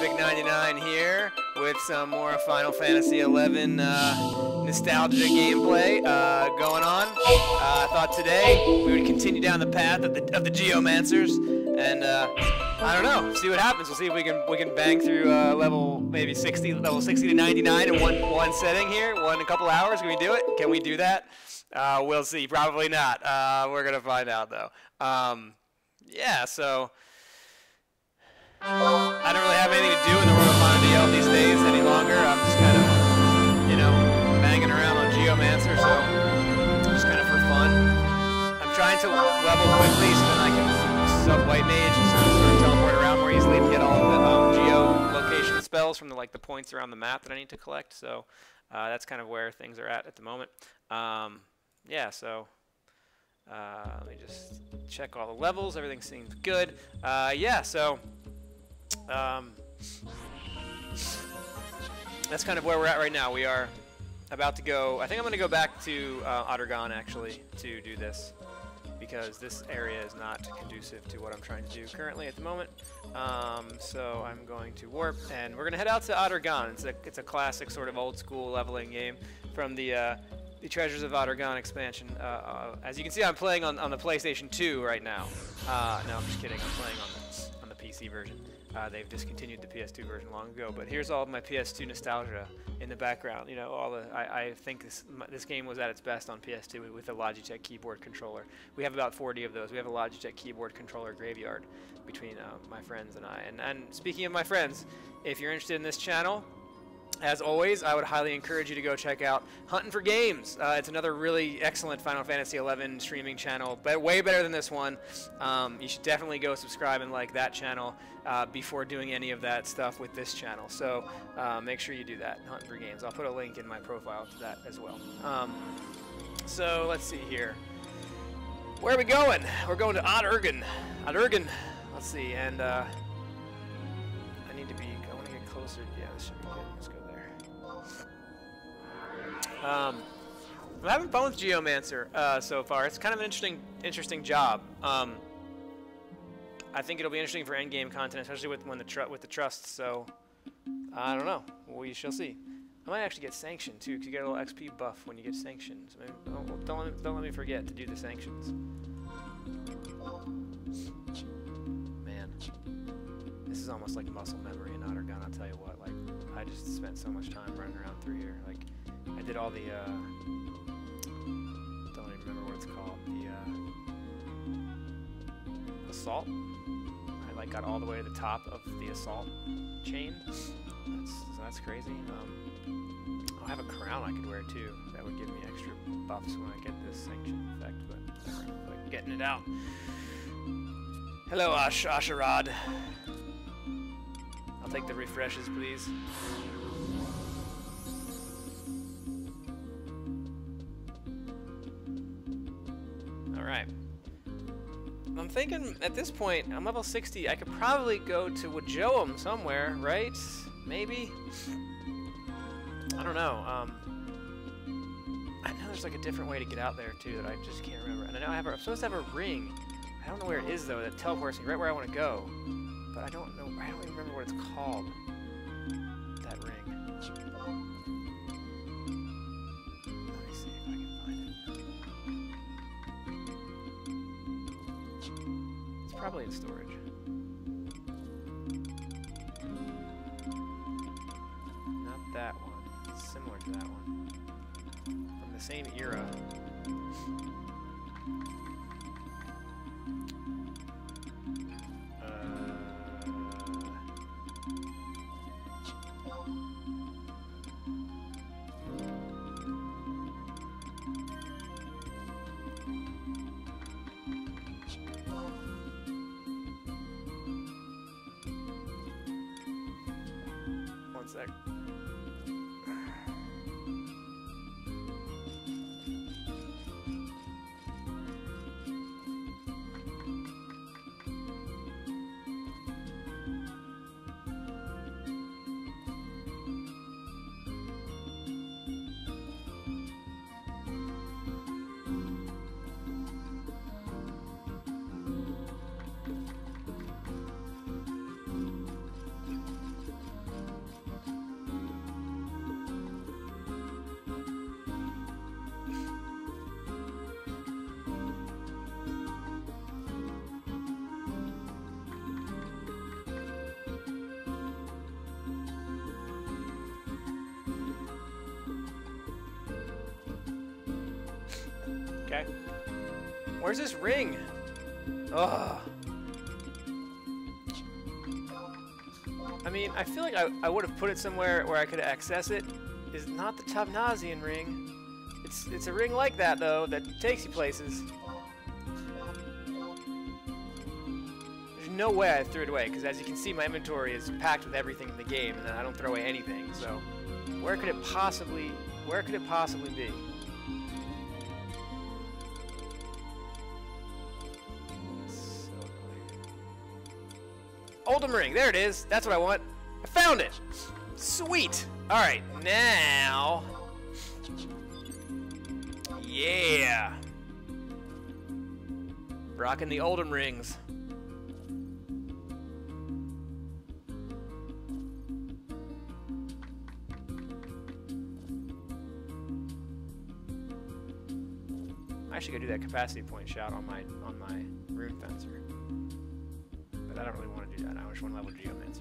Big 99 here with some more Final Fantasy XI nostalgia gameplay going on. I thought today we would continue down the path of the Geomancers, and I don't know, see what happens. We'll see if we can bang through level 60 to 99 in one setting here, a couple hours. Can we do it? Can we do that? We'll see. Probably not. We're gonna find out though. Yeah. So. I don't really have anything to do in the world of Mondial these days any longer. I'm just kind of, you know, banging around on Geomancer, so just kind of for fun. I'm trying to level quickly so then I can sub White Mage and sort of teleport around more easily and get all of the Geo location spells from the points around the map that I need to collect. So that's kind of where things are at the moment. Yeah, so let me just check all the levels. Everything seems good. Yeah, so. That's kind of where we're at right now. We are about to go. I think I'm going to go back to Ottergon actually to do this because this area is not conducive to what I'm trying to do currently at the moment. So I'm going to warp and we're going to head out to Ottergon. It's a classic sort of old school leveling game from the Treasures of Ottergon expansion. As you can see, I'm playing on the PlayStation 2 right now. No, I'm just kidding. I'm playing on the PC version. They've discontinued the PS2 version long ago, but here's all of my PS2 nostalgia in the background. You know, I think this game was at its best on PS2 with a Logitech keyboard controller. We have about 40 of those. We have a Logitech keyboard controller graveyard between my friends and I. And speaking of my friends, if you're interested in this channel, as always, I would highly encourage you to go check out Huntin' for Games. It's another really excellent Final Fantasy XI streaming channel, but way better than this one. You should definitely go subscribe and like that channel before doing any of that stuff with this channel. So make sure you do that, Huntin' for Games. I'll put a link in my profile to that as well. So let's see here. Where are we going? We're going to Ottergon. Ottergon. Let's see, and I want to get closer. Yeah, this should be good. Let's go there. I'm having fun with Geomancer so far. It's kind of an interesting job. I think it'll be interesting for endgame content, especially with the trusts. So I don't know. We shall see. I might actually get sanctioned too, because you get a little XP buff when you get sanctions. Maybe, don't let me forget to do the sanctions. Man, this is almost like muscle memory in Ottergon. I'll tell you what. Like, I just spent so much time running around through here. Like, I did all the don't even remember what it's called. The assault. I like got all the way to the top of the assault chain. That's crazy. I'll have a crown I could wear too. That would give me extra buffs when I get this sanction effect. But whatever. Like getting it out. Hello, Asharad. I'll take the refreshes, please. Alright. I'm thinking at this point, I'm level 60, I could probably go to Wajoam somewhere, right? Maybe? I don't know. I know there's like a different way to get out there too that I just can't remember. And I know I'm supposed to have a ring. I don't know where it is though, that teleports me right where I want to go. But I don't know, I don't even remember what it's called. That ring. Let me see if I can find it. It's probably in storage. Not that one. It's similar to that one. From the same era. One sec. Okay. Where's this ring? Ugh. I mean, I feel like I would have put it somewhere where I could access it. It's not the Tabnazian ring. It's a ring like that, though, that takes you places. There's no way I threw it away, because as you can see, my inventory is packed with everything in the game, and I don't throw away anything, so where could it possibly be? Oldham ring, there it is. That's what I want. I found it. Sweet. All right, now, yeah, rocking the Oldham rings. I should go do that capacity point shout on my rune fencer. But I don't really want to do that. I just want to level Geomancer.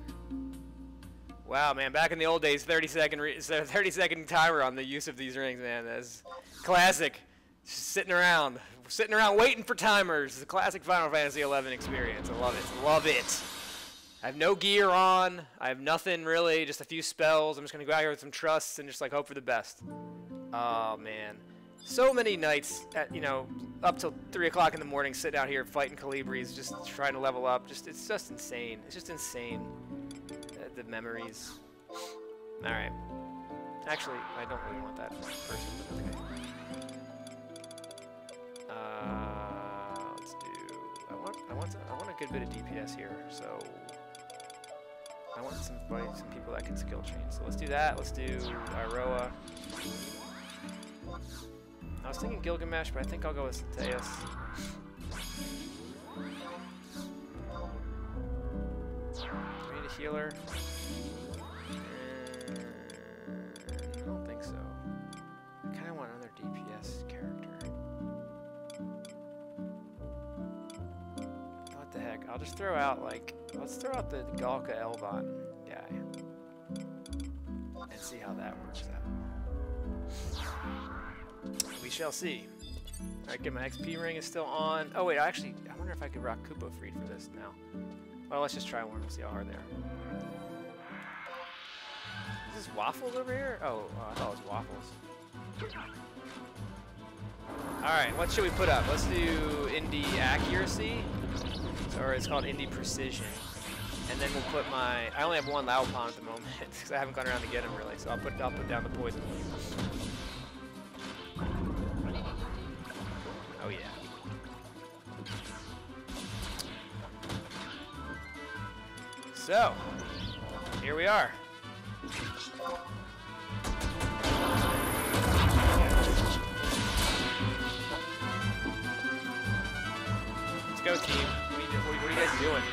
Wow, man, back in the old days, 30-second timer on the use of these rings, man. That's classic. Just sitting around waiting for timers. It's a classic Final Fantasy XI experience. I love it. Love it. I have no gear on. I have nothing really, just a few spells. I'm just going to go out here with some trusts and just like hope for the best. Oh, man. So many nights at, you know, up till 3 o'clock in the morning, sitting out here fighting Calibris, just trying to level up. It's just insane. It's just insane. The memories. All right. Actually, I don't really want that person, but okay. Let's do. I want a good bit of DPS here. So I want some people that can skill chain. So let's do that. Let's do Iroha. I was thinking Gilgamesh, but I think I'll go with Sateas. We need a healer. I don't think so. I kind of want another DPS character. What the heck? I'll just throw out, like, let's throw out the Galka Elvon guy. And see how that works out. We shall see. Alright, get my XP ring is still on. Oh wait, I wonder if I could rock Kupo Freed for this now. Well, let's just try one and see how hard they are. Is this Waffles over here? Oh, I thought it was Waffles. Alright, what should we put up? Let's do Indie Accuracy. Or it's called Indie Precision. And then we'll put my... I only have one Laopon at the moment, because I haven't gone around to get him really, so I'll put down the Poison. Oh yeah. So, here we are. Let's go, team. What are you guys doing?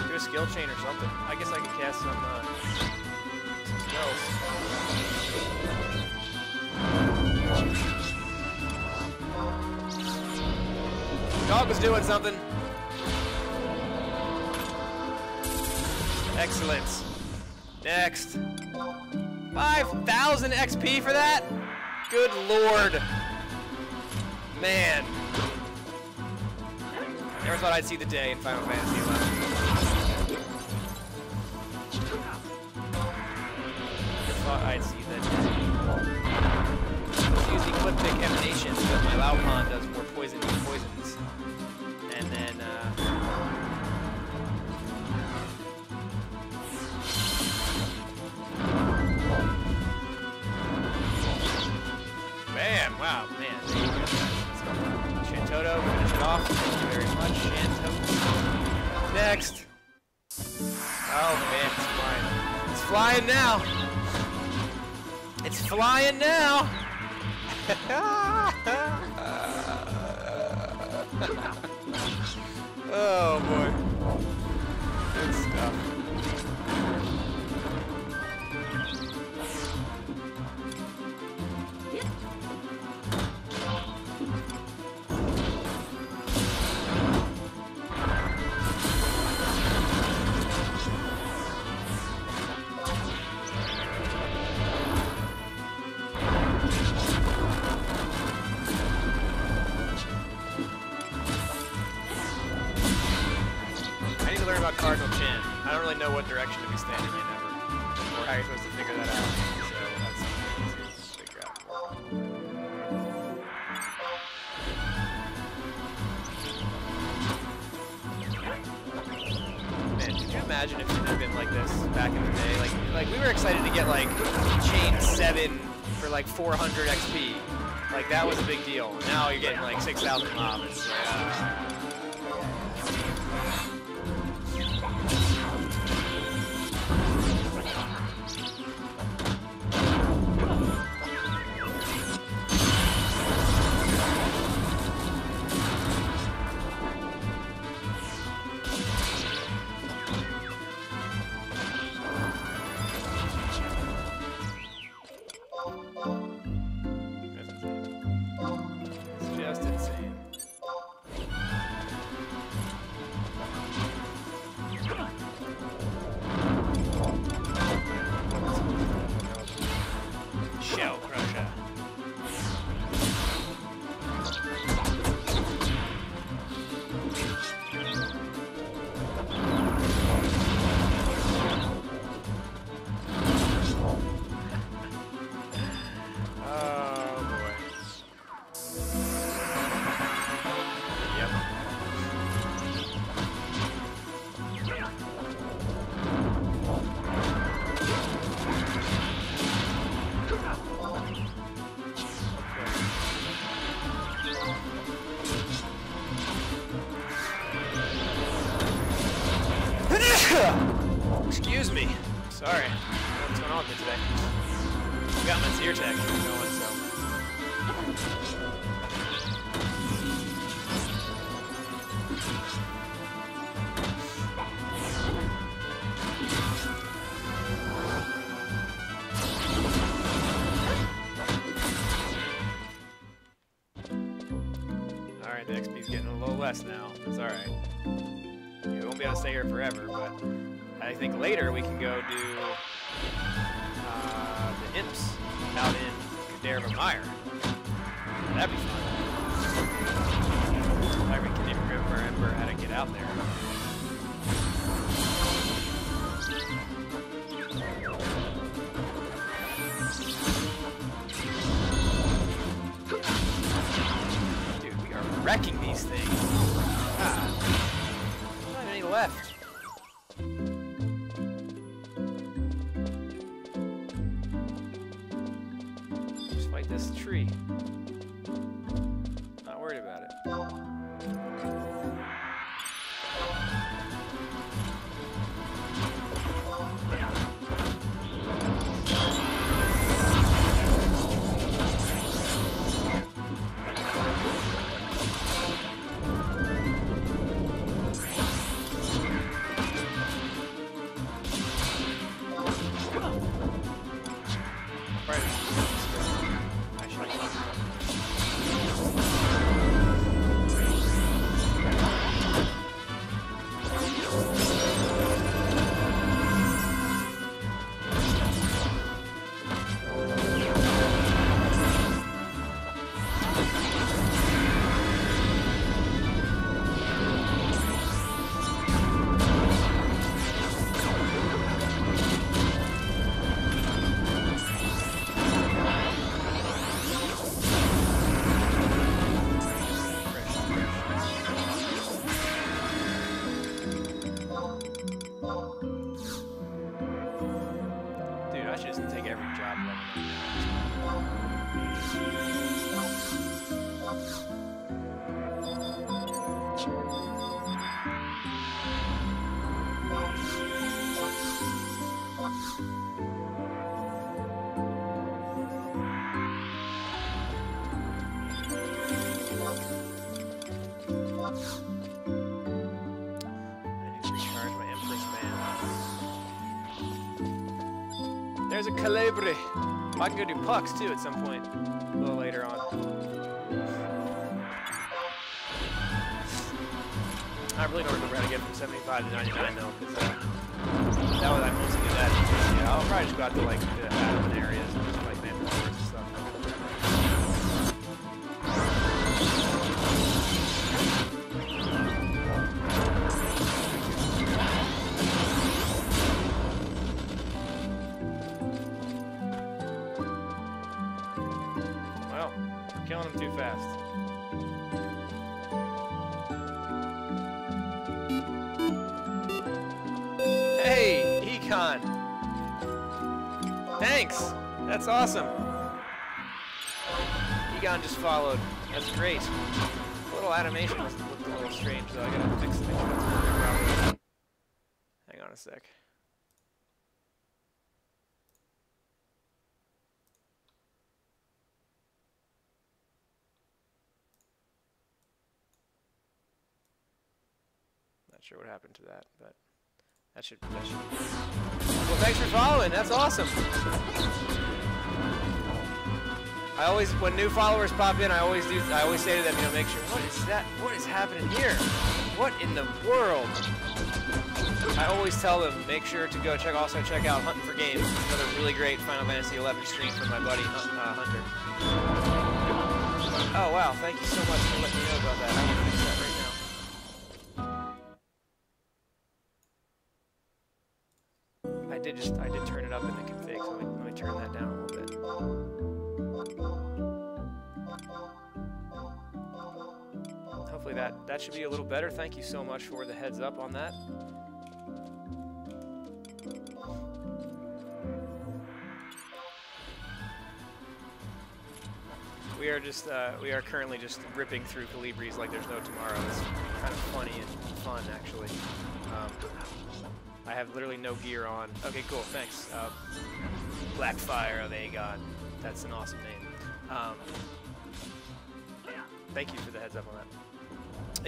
Do a skill chain or something. I guess I could cast some spells. Dog was doing something. Excellent. Next. 5,000 XP for that? Good lord. Man. Never thought I'd see the day in Final Fantasy XI. Never thought I'd see the day. Let's use Ecliptic Emanation because my Laopon does more poison than poisons. And then, bam! Wow, man. Let's go. Shantoto, finish it off. Thank you very much, Shantoto. Next. Oh, man, it's flying. It's flying now. It's flying now. Oh boy. Good stuff. learn about Cardinal Chance. I don't really know what direction to be standing in ever, or how you're supposed to figure that out. So that's something to figure out. Man, could you imagine if it had been like this back in the day? Like we were excited to get like chain 7 for like 400 XP. Like that was a big deal. Now you're getting like 6,000 mob. It's like, excuse me. Sorry. I don't know what's going on with me today. I got my seer tech going, so. Alright, the XP's getting a little less now. That's alright. We won't be able to stay here forever, but I think later we can go do the imps out in Kaderva Mire. That'd be fun. I can remember how to get out there. Dude, we are wrecking these things. Ah. Not any left. Just fight this tree. Not worried about it. There's a Calabre. I can go do pucks too at some point, a little later on. I really don't remember how to get from 75 to 99 though, because that was I mostly did that. Yeah, I'll probably just go out to like the admin areas and just like man floors and stuff. Egon. Thanks. That's awesome. Egon just followed. That's great. The little animation looked a little strange, though. I gotta fix it. Make sure that's working properly. Hang on a sec. Not sure what happened to that, but that should be good. Well, thanks for following. That's awesome. I always, when new followers pop in, I always say to them, you know, make sure, what is that? What is happening here? What in the world? I always tell them, make sure to go also check out Hunting for Games, another really great Final Fantasy 11 stream from my buddy Hunter. Oh wow, thank you so much for letting me know about that. I will fix that right now. I did turn it up in the config, so let me turn that down a little bit. Hopefully that should be a little better. Thank you so much for the heads up on that. We are currently just ripping through Calibris like there's no tomorrow. It's kind of funny and fun, actually. I have literally no gear on. Okay, cool, thanks. Blackfire of Aegon. That's an awesome name. Thank you for the heads up on that.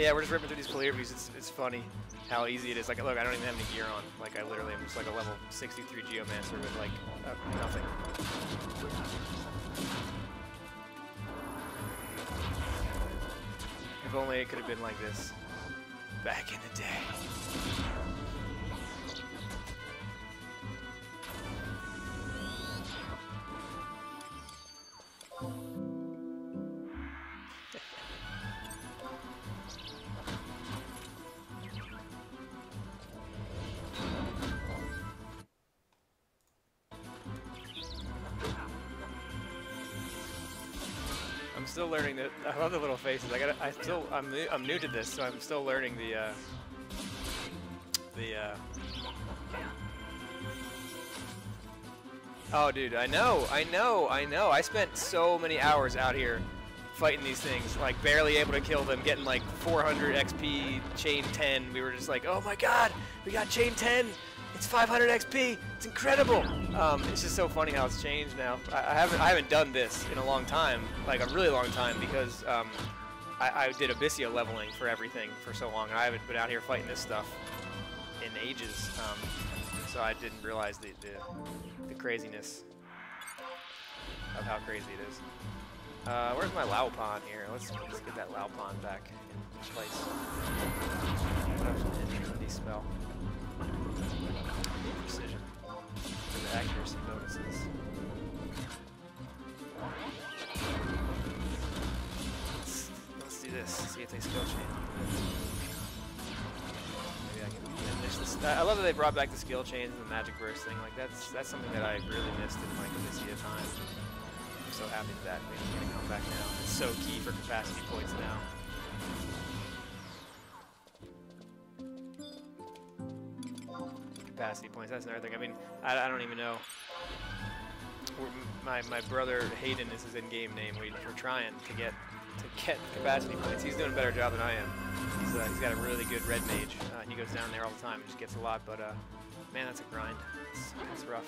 Yeah, we're just ripping through these Calibris. It's funny how easy it is. Like, look, I don't even have any gear on. Like, I literally am just like a level 63 Geomancer with like nothing. If only it could have been like this back in the day. I'm still learning the. I love the little faces. I'm new to this, so I'm still learning the. Oh, dude, I know. I spent so many hours out here fighting these things, like barely able to kill them, getting like 400 XP, chain 10. We were just like, oh my god, we got chain 10. It's 500 XP. It's incredible. It's just so funny how it's changed now. I haven't done this in a long time, like a really long time, because I did Abyssia leveling for everything for so long. I haven't been out here fighting this stuff in ages, so I didn't realize the craziness of how crazy it is. Where's my Laopan here? Let's get that Laopan back in place. Infinity spell. Precision. And the accuracy bonuses. Let's do this. See if they skill chain. Maybe I can finish this. I love that they brought back the skill chains and the magic burst thing. Like that's something that I really missed in like Abyssia time. I'm so happy that it's gonna come back now. It's so key for capacity points now. Capacity points, that's another thing. I mean, I don't even know. My brother Hayden is his in-game name. We're trying to get capacity points. He's doing a better job than I am. He's got a really good red mage. He goes down there all the time and just gets a lot, but man, that's a grind. It's rough.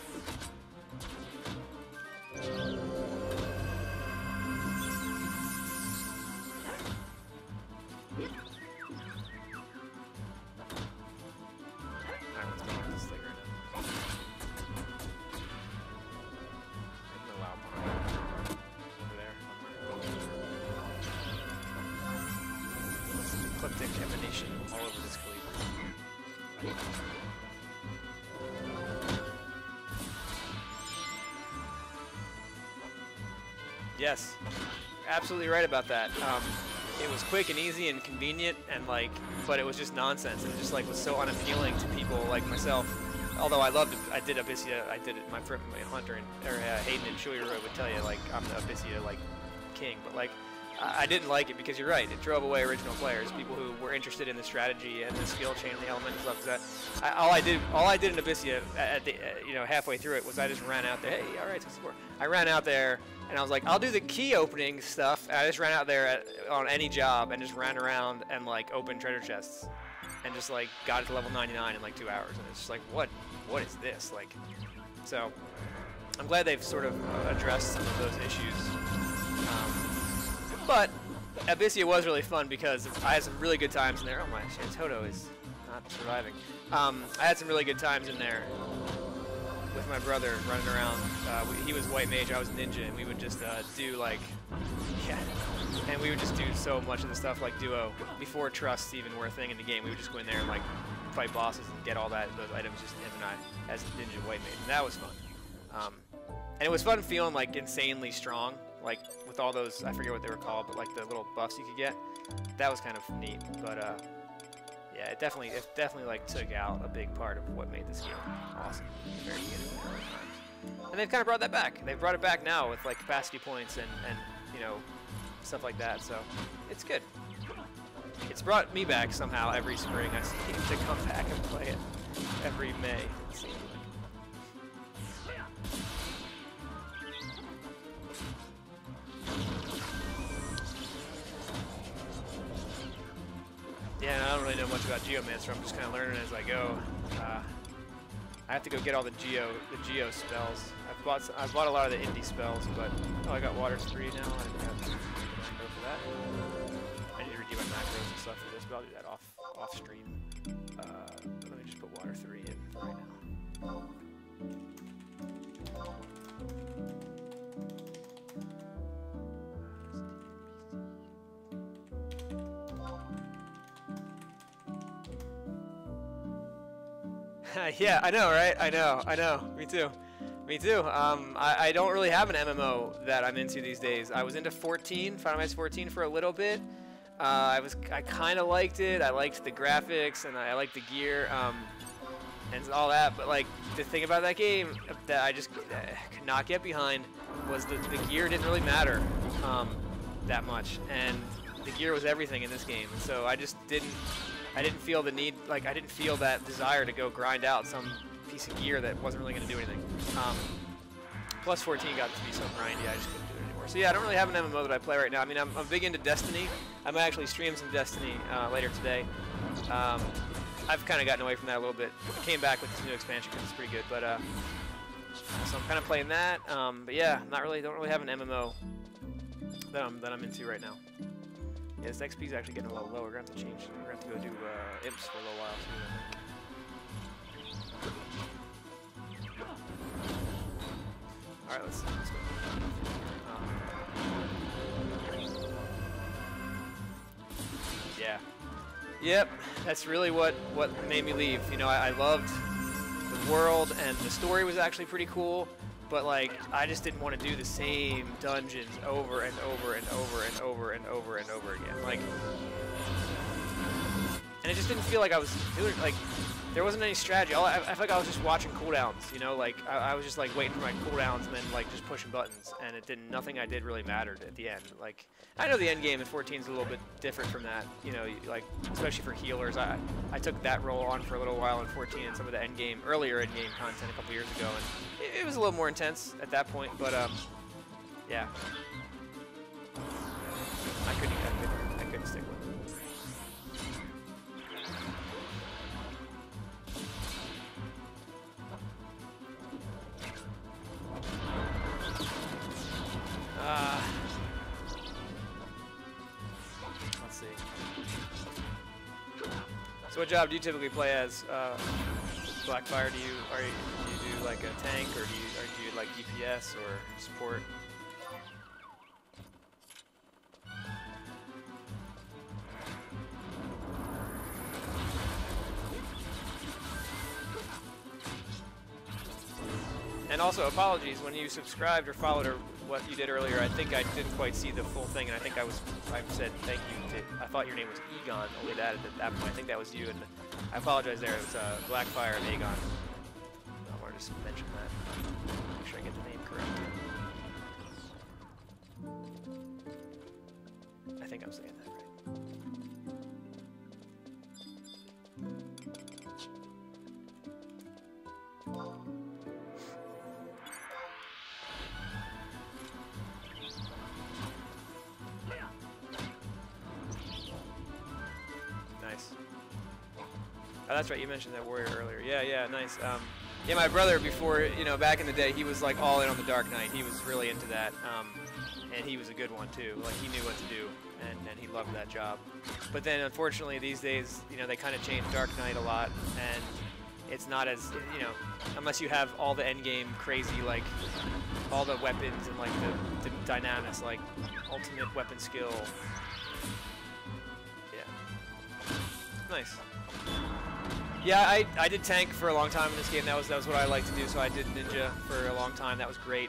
All over this Cleaver. Yes, absolutely right about that. It was quick and easy and convenient, and like, but it was just nonsense. It just like was so unappealing to people like myself. Although I did Abyssia. I did it. My Hunter and Hayden and Shuiroi would tell you like I'm the Abyssia like king, but like I didn't like it because you're right. It drove away original players, people who were interested in the strategy and the skill chain and the element and stuff. That all I did in Abyssia at the you know, halfway through it was I just ran out there. Hey, all right, 64. I ran out there and I was like, I'll do the key opening stuff. And I just ran out there on any job and just ran around and like opened treasure chests and just like got it to level 99 in like 2 hours. And it's just like, what is this? Like, so I'm glad they've sort of addressed some of those issues. But Abyssia was really fun because I had some really good times in there. Oh my, Toto is not surviving. I had some really good times in there with my brother running around. He was white mage, I was ninja, and we would just do like, yeah, and we would just do so much of the stuff like duo before trusts even were a thing in the game. We would just go in there and like fight bosses and get all those items, just him and I as ninja white mage, and that was fun. And it was fun feeling like insanely strong, like with all those, I forget what they were called, but like the little buffs you could get. That was kind of neat, but yeah, it definitely like took out a big part of what made this game awesome at the very beginning. And they've kind of brought that back. They've brought it back now with like capacity points and you know, stuff like that. So it's good. It's brought me back somehow every spring. I seem to come back and play it every May. Yeah, and I don't really know much about Geomancer. I'm just kind of learning as I go. I have to go get all the Geo Spells. I've bought a lot of the indie spells, but oh, I got water 3 now. I didn't have to go for that. I need to redeem my macros and stuff for this, but I'll do that off stream. Let me just put water 3 in for right now. Yeah, I know, right? I know. Me too. I don't really have an MMO that I'm into these days. I was into 14, Final Fantasy 14 for a little bit. I kind of liked it. I liked the graphics and I liked the gear and all that. But like the thing about that game that I just could not get behind was the gear didn't really matter that much, and the gear was everything in this game. And so I just didn't feel the need, like I didn't feel that desire to go grind out some piece of gear that wasn't really going to do anything. Plus 14 got to be so grindy, I just couldn't do it anymore. So yeah, I don't really have an MMO that I play right now. I mean, I'm big into Destiny. I might actually stream some Destiny later today. I've kind of gotten away from that a little bit. I came back with this new expansion because it's pretty good, but so I'm kind of playing that. But yeah, don't really have an MMO that I'm into right now. Yeah, this XP is actually getting a little low. We're going to have to change. We're going to have to go do imps for a little while, too, I think. Alright, let's go. Yeah. Yep, that's really what made me leave. You know, I loved the world, and the story was actually pretty cool. But like, I just didn't want to do the same dungeons over and over and over and over and over and over again. Like, and it just didn't feel like I was doing, like, there wasn't any strategy. I felt like I was just watching cooldowns, you know? Like, I was just like waiting for my cooldowns and then like just pushing buttons, and nothing I did really mattered at the end. Like, I know the end game in 14 is a little bit different from that, you know, like, especially for healers. I took that role on for a little while in 14 and some of the earlier end game content a couple years ago, and it was a little more intense at that point, but yeah. I couldn't stick with it. Let's see. So what job do you typically play as? Blackfire, do you do like a tank, or do you like DPS or support? And also, apologies when you subscribed or followed or what you did earlier. I think I didn't quite see the full thing, and I think I said thank you to. I thought your name was Egon. Only that at that point. I think that was you, and I apologize there. It was Blackfire and Egon. I wanted to just mention that. Make sure I get the name correct. I think I'm saying that right. Nice. Oh, that's right. You mentioned that warrior earlier. Yeah, yeah, nice. Yeah, my brother, before, you know, back in the day, he was like all in on the Dark Knight. He was really into that, and he was a good one too. Like, he knew what to do, and he loved that job. But then, unfortunately, these days, you know, they kind of changed Dark Knight a lot, and it's not as, you know, unless you have all the end game crazy, like all the weapons and like the dynamics, like ultimate weapon skill. Yeah. Nice. Yeah, I did tank for a long time in this game. That was what I like to do. So I did ninja for a long time. That was great.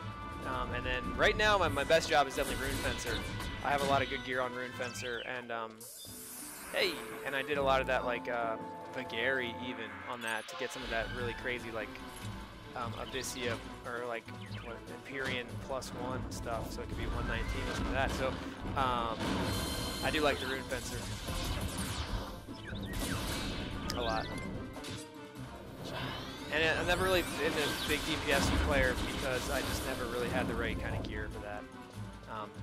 And then right now my best job is definitely Rune Fencer. I have a lot of good gear on Rune Fencer, and hey, and I did a lot of that like Vagari even on that to get some of that really crazy like Abyssia or like what, Empyrean +1 stuff. So it could be 119 or something like that. So I do like the Rune Fencer a lot. And I'm never really been a big DPS player because I just never really had the right kind of gear for that.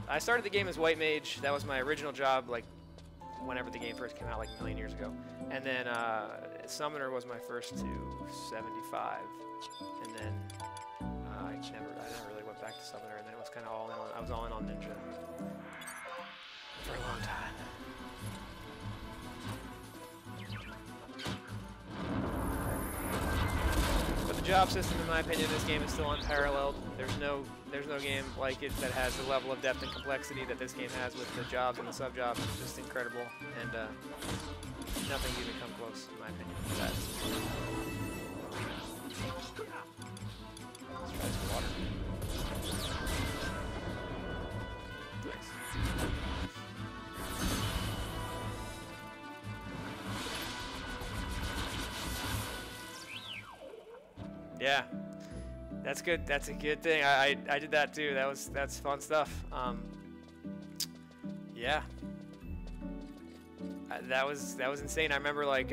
I started the game as White Mage. That was my original job, like whenever the game first came out, like a million years ago. And then Summoner was my first to 75. And then I never really went back to Summoner. And then it was kind of all in on. I was all in on Ninja for a long time. Job system, in my opinion, this game is still unparalleled. There's no game like it that has the level of depth and complexity that this game has with the jobs and the sub-jobs. It's just incredible, and nothing's even come close, in my opinion, to that. Let's try some water. Nice. Yeah, that's good. That's a good thing. I did that too. That's fun stuff. Yeah, that was insane. I remember like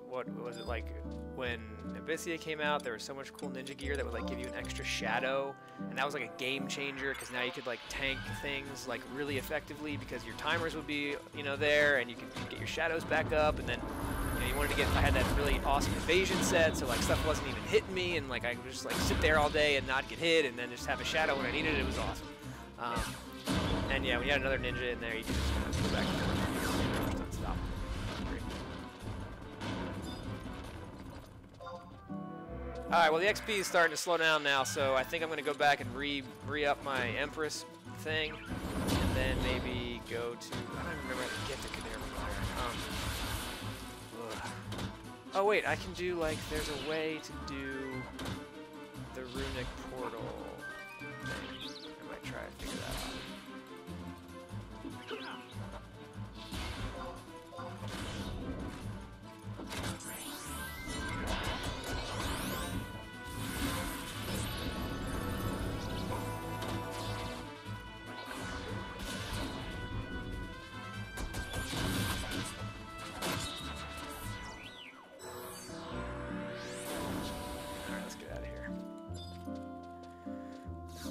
what was it like when Abyssia came out? There was so much cool ninja gear that would like give you an extra shadow, and that was like a game changer because now you could like tank things like really effectively because your timers would be, you know, there, and you could get your shadows back up, and then. You know, you wanted to get, I had that really awesome evasion set, so like stuff wasn't even hitting me, and like I could just like sit there all day and not get hit, and then just have a shadow when I needed it. It was awesome. And yeah, when you had another ninja in there, you could just kind of go back and forth and stop. Great. All right, well the XP is starting to slow down now, so I think I'm going to go back and re-up my Empress thing, and then maybe go to, I don't even remember how to get to Cadere Fire. Oh wait, I can do like, there's a way to do the runic portal thing. I might try to figure that out.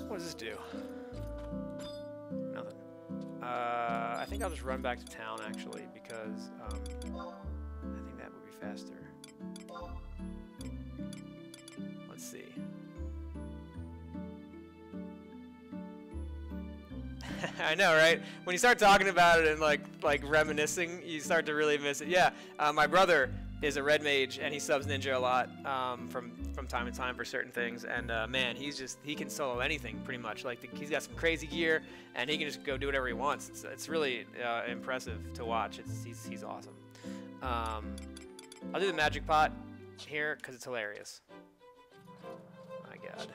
What does this do? Nothing. I think I'll just run back to town actually because I think that would be faster. Let's see. I know, right? When you start talking about it and like reminiscing, you start to really miss it. Yeah, my brother is a red mage and he subs ninja a lot from time to time for certain things, and man, he can solo anything pretty much. Like he's got some crazy gear and he can just go do whatever he wants. It's really impressive to watch. He's awesome. I'll do the magic pot here because it's hilarious. My God.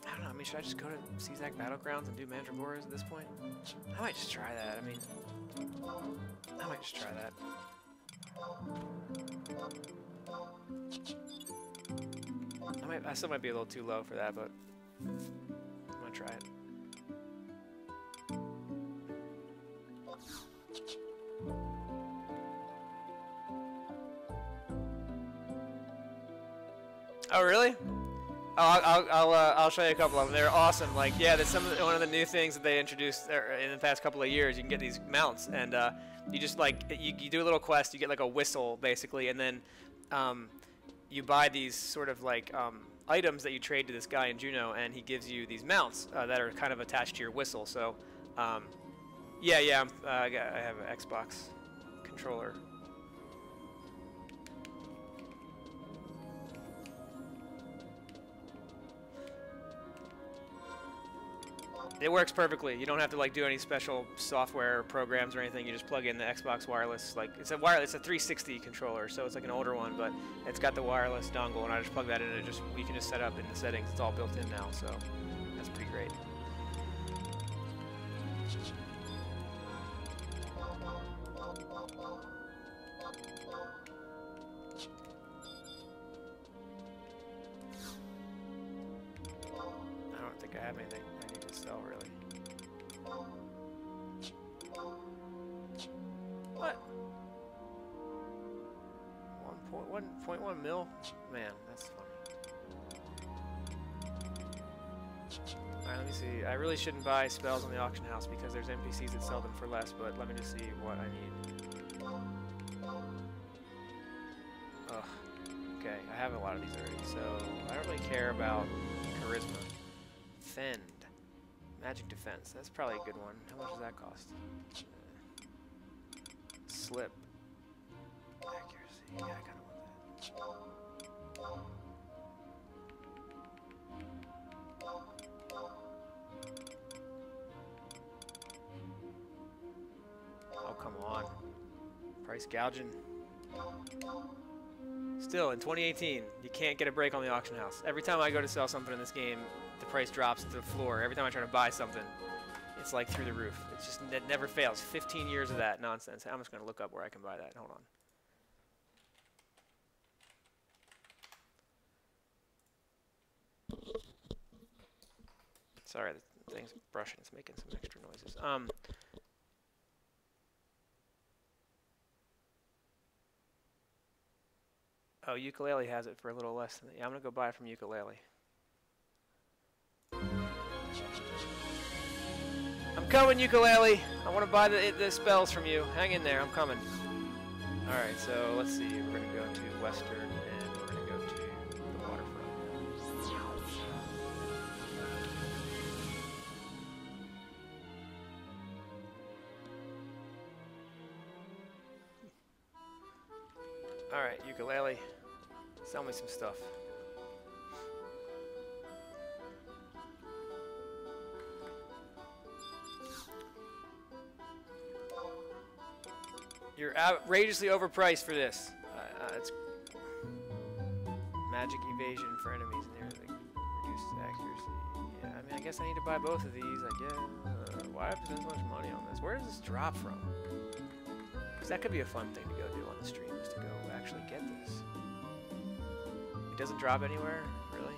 I don't know, I mean, should I just go to CZAC Battlegrounds and do Mandragoras at this point? I might just try that, I mean, I might just try that. I still might be a little too low for that, but I'm gonna try it. Oh really? Oh, I'll show you a couple of them. They're awesome. Like, yeah, that's one of the new things that they introduced in the past couple of years. You can get these mounts, and you just like you do a little quest. You get like a whistle basically, and then you buy these sort of like items that you trade to this guy in Juneau, and he gives you these mounts that are kind of attached to your whistle. So, yeah, I have an Xbox controller. It works perfectly. You don't have to like do any special software or programs or anything. You just plug in the Xbox wireless. Like it's a 360 controller, so it's like an older one, but it's got the wireless dongle, and I just plug that in, and you can just set up in the settings. It's all built in now, so that's pretty great. I don't think I have anything I need to sell, really. What? 1.1 mil? Man, that's funny. Alright, let me see. I really shouldn't buy spells on the auction house because there's NPCs that sell them for less, but let me just see what I need. Ugh. Okay, I have a lot of these already, so I don't really care about charisma. Fend. Magic defense. That's probably a good one. How much does that cost? Slip. Accuracy. Yeah, I kind of want that. Oh, come on. Price gouging. Still, in 2018, you can't get a break on the auction house. Every time I go to sell something in this game, the price drops to the floor. Every time I try to buy something, it's like through the roof. It's just, it never fails. 15 years of that nonsense. I'm just going to look up where I can buy that. Hold on. Sorry, the thing's brushing. It's making some extra noises. Oh, Ukulele has it for a little less than that. Yeah, I'm going to go buy it from Ukulele. I'm coming, Ukulele. I want to buy the spells from you. Hang in there. I'm coming. All right, so let's see. We're going to go to Western, and we're going to go to the waterfront. All right, Ukulele. Sell me some stuff. You're outrageously overpriced for this. It's magic evasion for enemies and everything. Reduces accuracy. Yeah, I mean, I guess I need to buy both of these. I guess. Why have to spend so much money on this? Where does this drop from? Because that could be a fun thing to go do on the stream, is to go actually get this. It doesn't drop anywhere, really?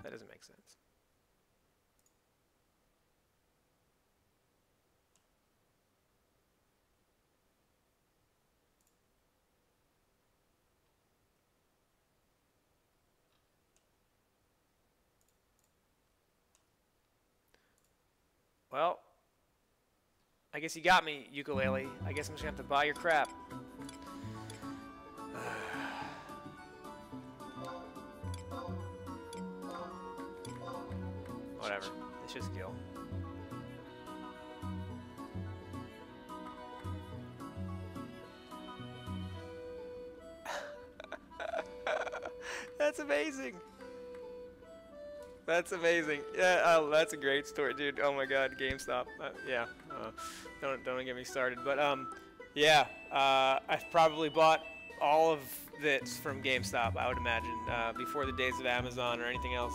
That doesn't make sense. Well, I guess you got me, Ukulele. I guess I'm just gonna have to buy your crap. Whatever. It's just Gil. That's amazing. That's amazing. Yeah, oh, that's a great story, dude. Oh my God, GameStop. Yeah, don't get me started. But yeah, I've probably bought all of this from GameStop, I would imagine, before the days of Amazon or anything else.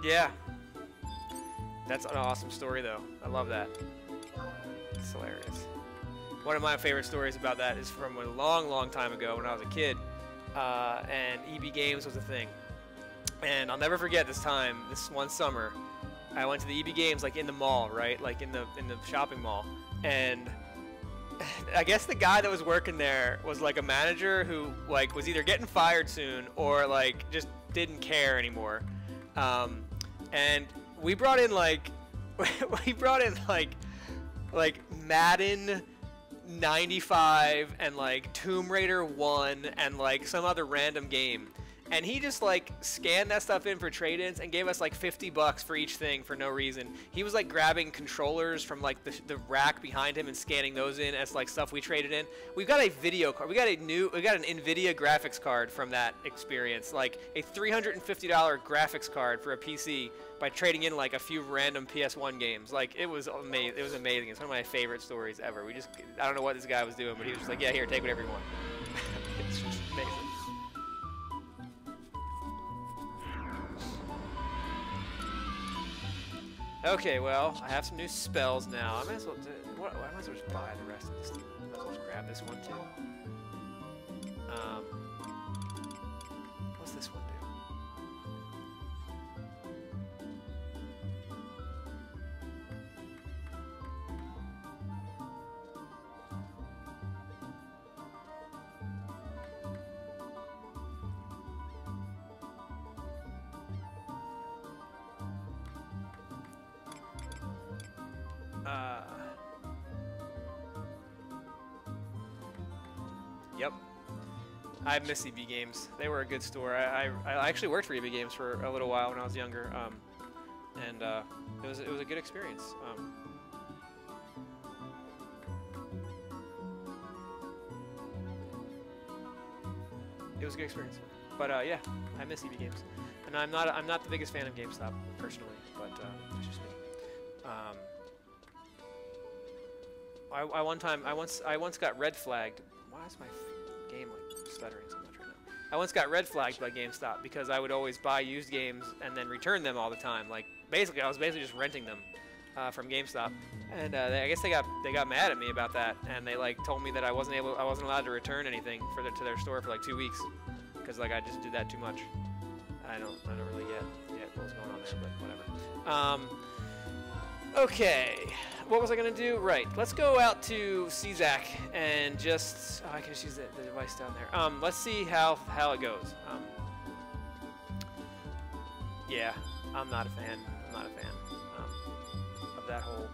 Yeah. That's an awesome story, though. I love that. It's hilarious. One of my favorite stories about that is from a long, long time ago when I was a kid, and EB Games was a thing. And I'll never forget this time, this one summer, I went to the EB Games like in the mall, right? Like in the shopping mall. And I guess the guy that was working there was like a manager who like was either getting fired soon or like just didn't care anymore. And we brought in like Madden 95 and like Tomb Raider 1 and like some other random game. And he just like scanned that stuff in for trade-ins and gave us like $50 for each thing for no reason. He was like grabbing controllers from like the rack behind him and scanning those in as like stuff we traded in. We've got a video card. We got an NVIDIA graphics card from that experience, like a $350 graphics card for a PC by trading in like a few random PS1 games. Like it was amazing. It was amazing. It's one of my favorite stories ever. I don't know what this guy was doing, but he was just like, yeah, here, take whatever you want. It's just amazing. Okay, well, I have some new spells now. I might as well just buy the rest of this. I might as well just grab this one too. What's this one do? Yep. I miss EB Games. They were a good store. I actually worked for EB Games for a little while when I was younger, and it was a good experience. It was a good experience. But yeah, I miss EB Games, and I'm not the biggest fan of GameStop personally, but it's just me. I once got red flagged. Why is my game like stuttering so much right now? I once got red flagged by GameStop because I would always buy used games and then return them all the time. Like I was basically just renting them from GameStop, and I guess they got mad at me about that, and they like told me that I wasn't allowed to return anything to their store for like 2 weeks because like I just did that too much. I don't really get what's going on there, but whatever. Okay, what was I gonna do? Right, let's go out to CZAC and just I can just use the device down there. Let's see how it goes. Yeah, I'm not a fan. Of that whole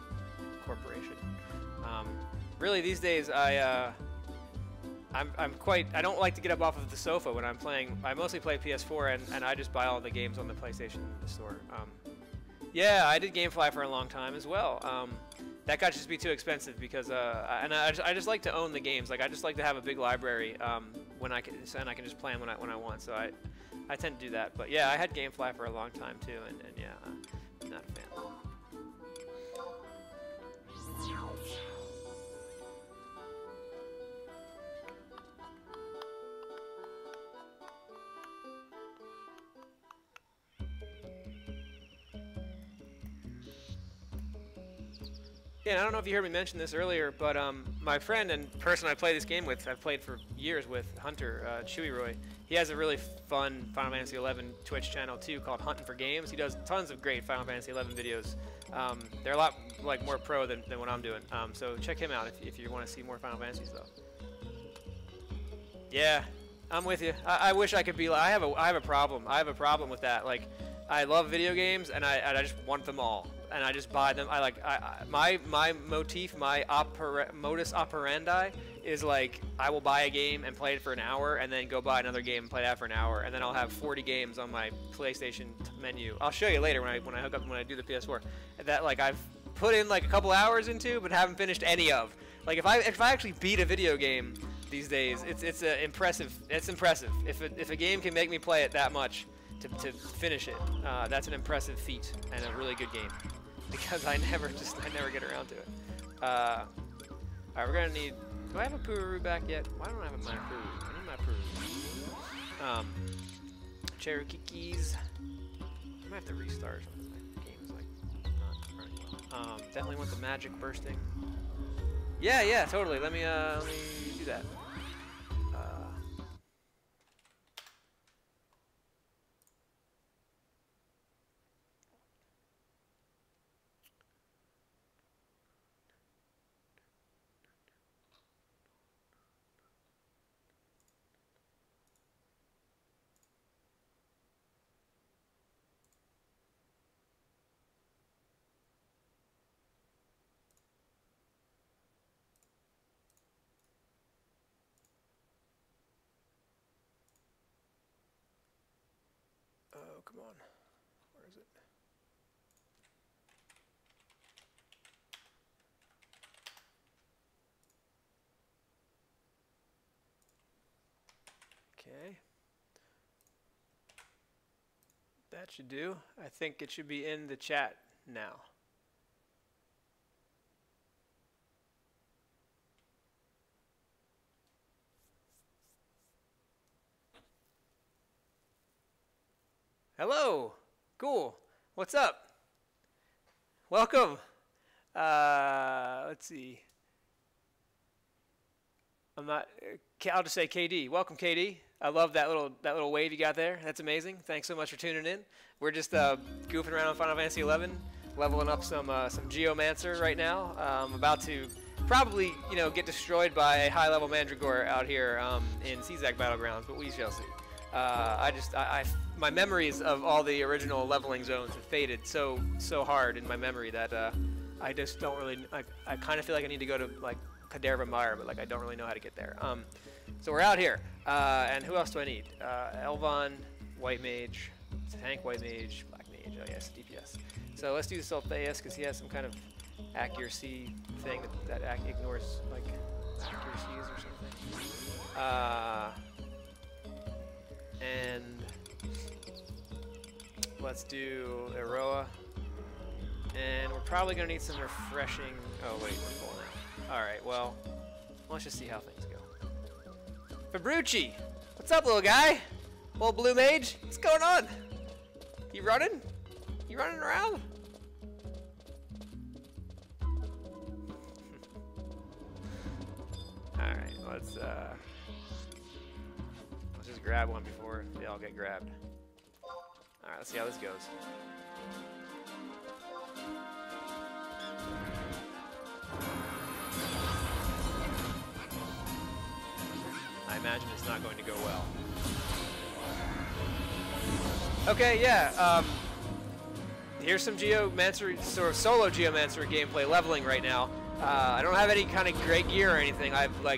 corporation. Really, these days I don't like to get up off of the sofa when I'm playing. I mostly play PS4 and I just buy all the games on the PlayStation store. Yeah, I did GameFly for a long time as well. That got just be too expensive because I just like to own the games. Like I just like to have a big library when I can just play them when I want. So I tend to do that. But yeah, I had GameFly for a long time too, and yeah, I'm not a fan. Yeah, and I don't know if you heard me mention this earlier, but my friend and person I play this game with, I've played for years with, Hunter, Chewy Roy, he has a really fun Final Fantasy XI Twitch channel too called Hunting for Games. He does tons of great Final Fantasy XI videos. They're a lot like more pro than what I'm doing. So check him out if you want to see more Final Fantasy stuff. Yeah, I'm with you. I wish I could be like, I have a problem. I have a problem with that. Like, I love video games and I just want them all. And I just buy them. My motif, my modus operandi is like I will buy a game and play it for an hour, and then go buy another game and play that for an hour, and then I'll have 40 games on my PlayStation menu. I'll show you later when I hook up when I do the PS4 that like I've put in like a couple hours into, but haven't finished any of. Like if I actually beat a video game these days, it's impressive. It's impressive. If a game can make me play it that much to finish it, that's an impressive feat and a really good game. Because I never get around to it. Alright, we're gonna need. Do I have a Pururu back yet? Why don't I have my Pururu? I need my Pururu. Cherokee keys. I might have to restart. My game is like not Definitely want the magic bursting. Yeah, yeah, totally. Let me do that. Oh, come on. Where is it? Okay. That should do. I think it should be in the chat now. Hello. Cool. What's up? Welcome. Let's see. I'll just say KD. Welcome, KD. I love that little wave you got there. That's amazing. Thanks so much for tuning in. We're just goofing around on Final Fantasy XI, leveling up some Geomancer right now. I'm about to probably get destroyed by a high-level Mandragora out here in CZAC Battlegrounds, but we shall see. My memories of all the original leveling zones have faded so hard in my memory that I just don't really. I kind of feel like I need to go to like Kaderva Mire, but like I don't really know how to get there. So we're out here, and who else do I need? Elvon, White Mage, Tank White Mage, Black Mage. Oh yes, DPS. So let's do Sultheus because he has some kind of accuracy thing that ignores like accuracies or something. And let's do Eroa. And we're probably going to need some refreshing... Oh, wait, we're pulling out. Alright, well, let's just see how things go. Fabrucci! What's up, little guy? Old blue mage? What's going on? You running? You running around? Alright, let's just grab one before they all get grabbed. Alright, let's see how this goes. I imagine it's not going to go well. Okay, yeah. Here's some Geomancer, sort of solo Geomancer gameplay leveling right now. I don't have any kind of great gear or anything.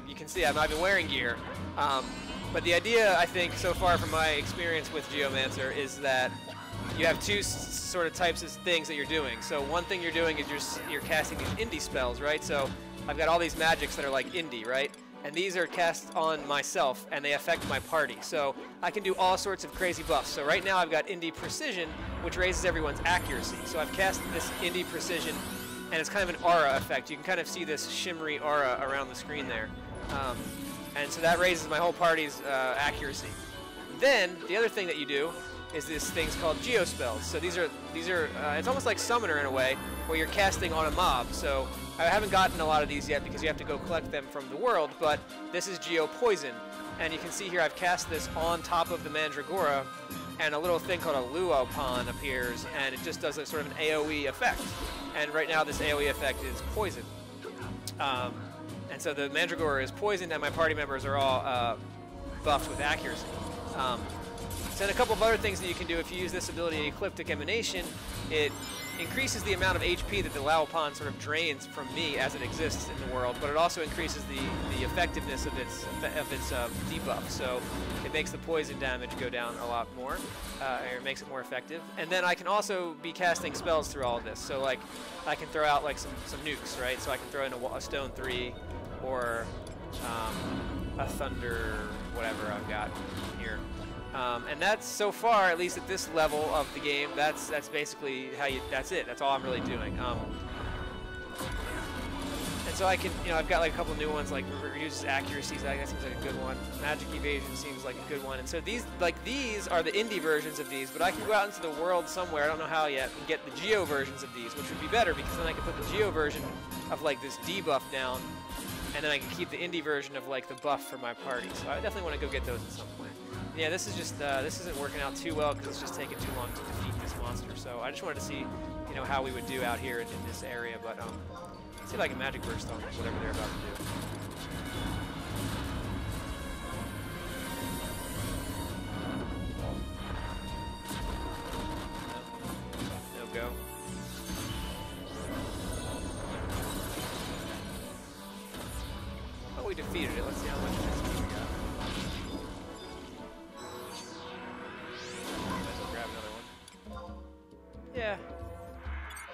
You can see, I've not been wearing gear. But the idea, I think, so far from my experience with Geomancer is that you have two sort of types of things that you're doing. So one thing you're doing is you're casting these indie spells, right? So I've got all these magics that are like indie, right? And these are cast on myself, and they affect my party. So I can do all sorts of crazy buffs. So right now I've got indie precision, which raises everyone's accuracy. So I've cast this indie precision, and it's kind of an aura effect. You can kind of see this shimmery aura around the screen there. And so that raises my whole party's accuracy. Then the other thing that you do is this thing's called Geo Spells. So these are it's almost like Summoner in a way, where you're casting on a mob. So I haven't gotten a lot of these yet because you have to go collect them from the world, but this is Geo Poison. And you can see here I've cast this on top of the Mandragora, and a little thing called a Luopan appears, and it just does a sort of an AoE effect. And right now this AoE effect is poison. And so the Mandragora is poisoned, and my party members are all buffed with accuracy. So then a couple of other things that you can do if you use this ability, Ecliptic Emanation, it increases the amount of HP that the Luopan sort of drains from me as it exists in the world, but it also increases the effectiveness of its debuff. So it makes the poison damage go down a lot more, or it makes it more effective. And then I can also be casting spells through all of this. So like I can throw out like some nukes, right? So I can throw in a Stone 3 or a Thunder, whatever I've got here. And that's, so far, at least at this level of the game, that's basically how that's it. That's all I'm really doing. And So I can, you know, I've got like a couple new ones, like reduces accuracy. So that seems like a good one. Magic evasion seems like a good one. And so these are the indie versions of these, but I can go out into the world somewhere, I don't know how yet, and get the Geo versions of these, which would be better because then I can put the Geo version of like this debuff down, and then I can keep the indie version of like the buff for my party. So I definitely want to go get those at some point. Yeah, this is just this isn't working out too well because it's just taking too long to defeat this monster. So I just wanted to see, you know, how we would do out here in this area, but see if I can magic burst on whatever they're about to do. No go. Oh, we defeated it. Let's see how much XP we got. Let's grab another one. Yeah.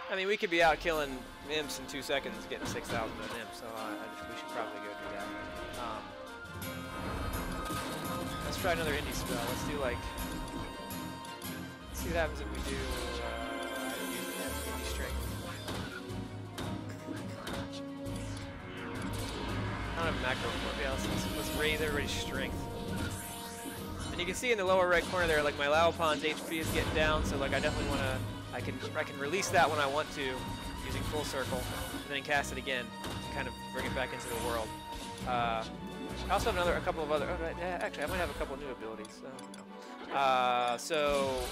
I mean, we could be out killing imps in 2 seconds, getting 6,000 on imps, so we should probably go do that. Let's try another indie spell. Let's do like, let's see what happens if we do indie strength. I don't have a macro for it. Yeah, let's raise everybody's strength. And you can see in the lower right corner there, like my Laupon's HP is getting down, so like I definitely want to. I can release that when I want to, using full circle, and then cast it again to kind of bring it back into the world. I also have a couple of other. Actually, I might have a couple of new abilities. So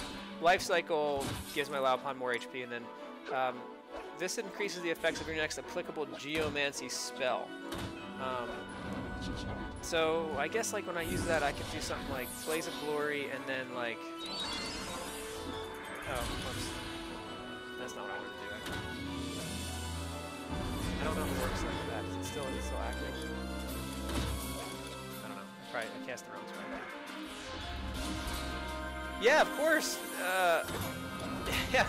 life cycle gives my Laupon more HP, and then this increases the effects of your next applicable Geomancer spell. So I guess like when I use that, I could do something like Blaze of Glory, and then like. Oh, whoops. That's not what I wanted to do, actually. I don't know if it works like that. Is it still active? I don't know. Probably I cast the wrong spell. Yeah, of course. Yeah,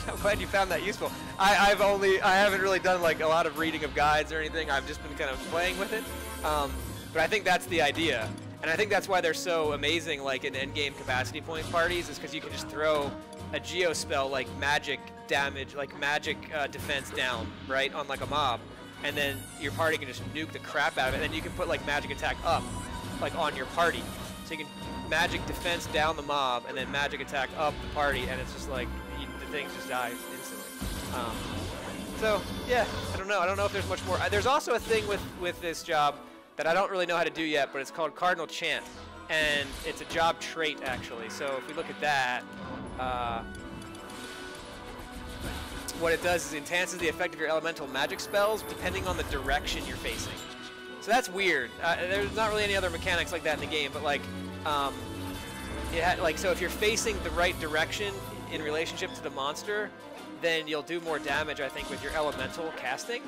I'm glad you found that useful. I haven't really done like a lot of reading of guides or anything. I've just been kind of playing with it. But I think that's the idea. And I think that's why they're so amazing, like in endgame capacity point parties, is because you can just throw a Geo spell like magic damage, like magic defense down, right, on like a mob, and then your party can just nuke the crap out of it, and then you can put like magic attack up, like on your party. So you can magic defense down the mob, and then magic attack up the party, and it's just like, the things just die instantly. So, yeah, I don't know if there's much more. There's also a thing with this job that I don't really know how to do yet, but it's called Cardinal Chance, and it's a job trait, actually. So if we look at that, what it does is it enhances the effect of your elemental magic spells depending on the direction you're facing. So that's weird. There's not really any other mechanics like that in the game, but like, so if you're facing the right direction in relationship to the monster, then you'll do more damage, I think, with your elemental casting.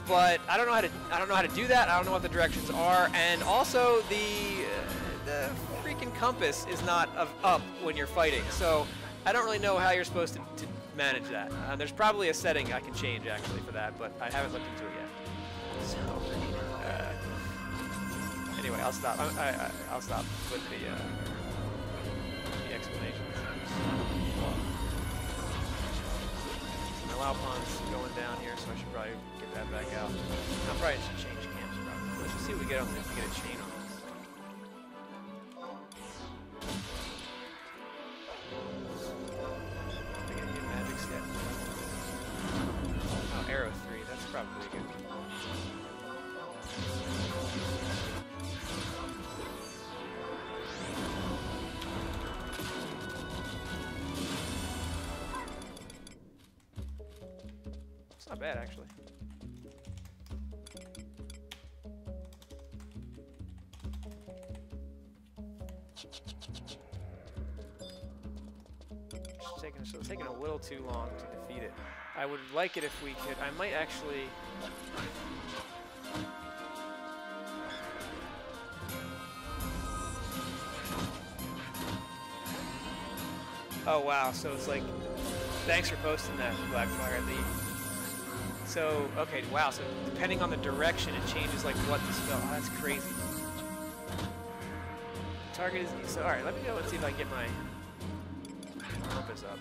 But I don't know how to do that. I don't know what the directions are, and also the freaking compass is not up when you're fighting. So I don't really know how you're supposed to manage that. There's probably a setting I can change actually for that, but I haven't looked into it yet. So anyway, I'll stop. I'll stop with the explanations. My Laupon's going down here, so I should probably get that back out. I probably should change camps probably. Let's just see what we get on this. We get a chain on this. Are we gonna get magics yet? Oh, arrow 3. That's probably good. It's not bad, actually. It's taking a little too long to defeat it. I would like it if we could. I might actually. Oh wow! So it's like, thanks for posting that, Blackfire. So okay, wow. So depending on the direction, it changes like what the spell. Oh, that's crazy. Target is so. All right, let me go and see if I can get my compass up.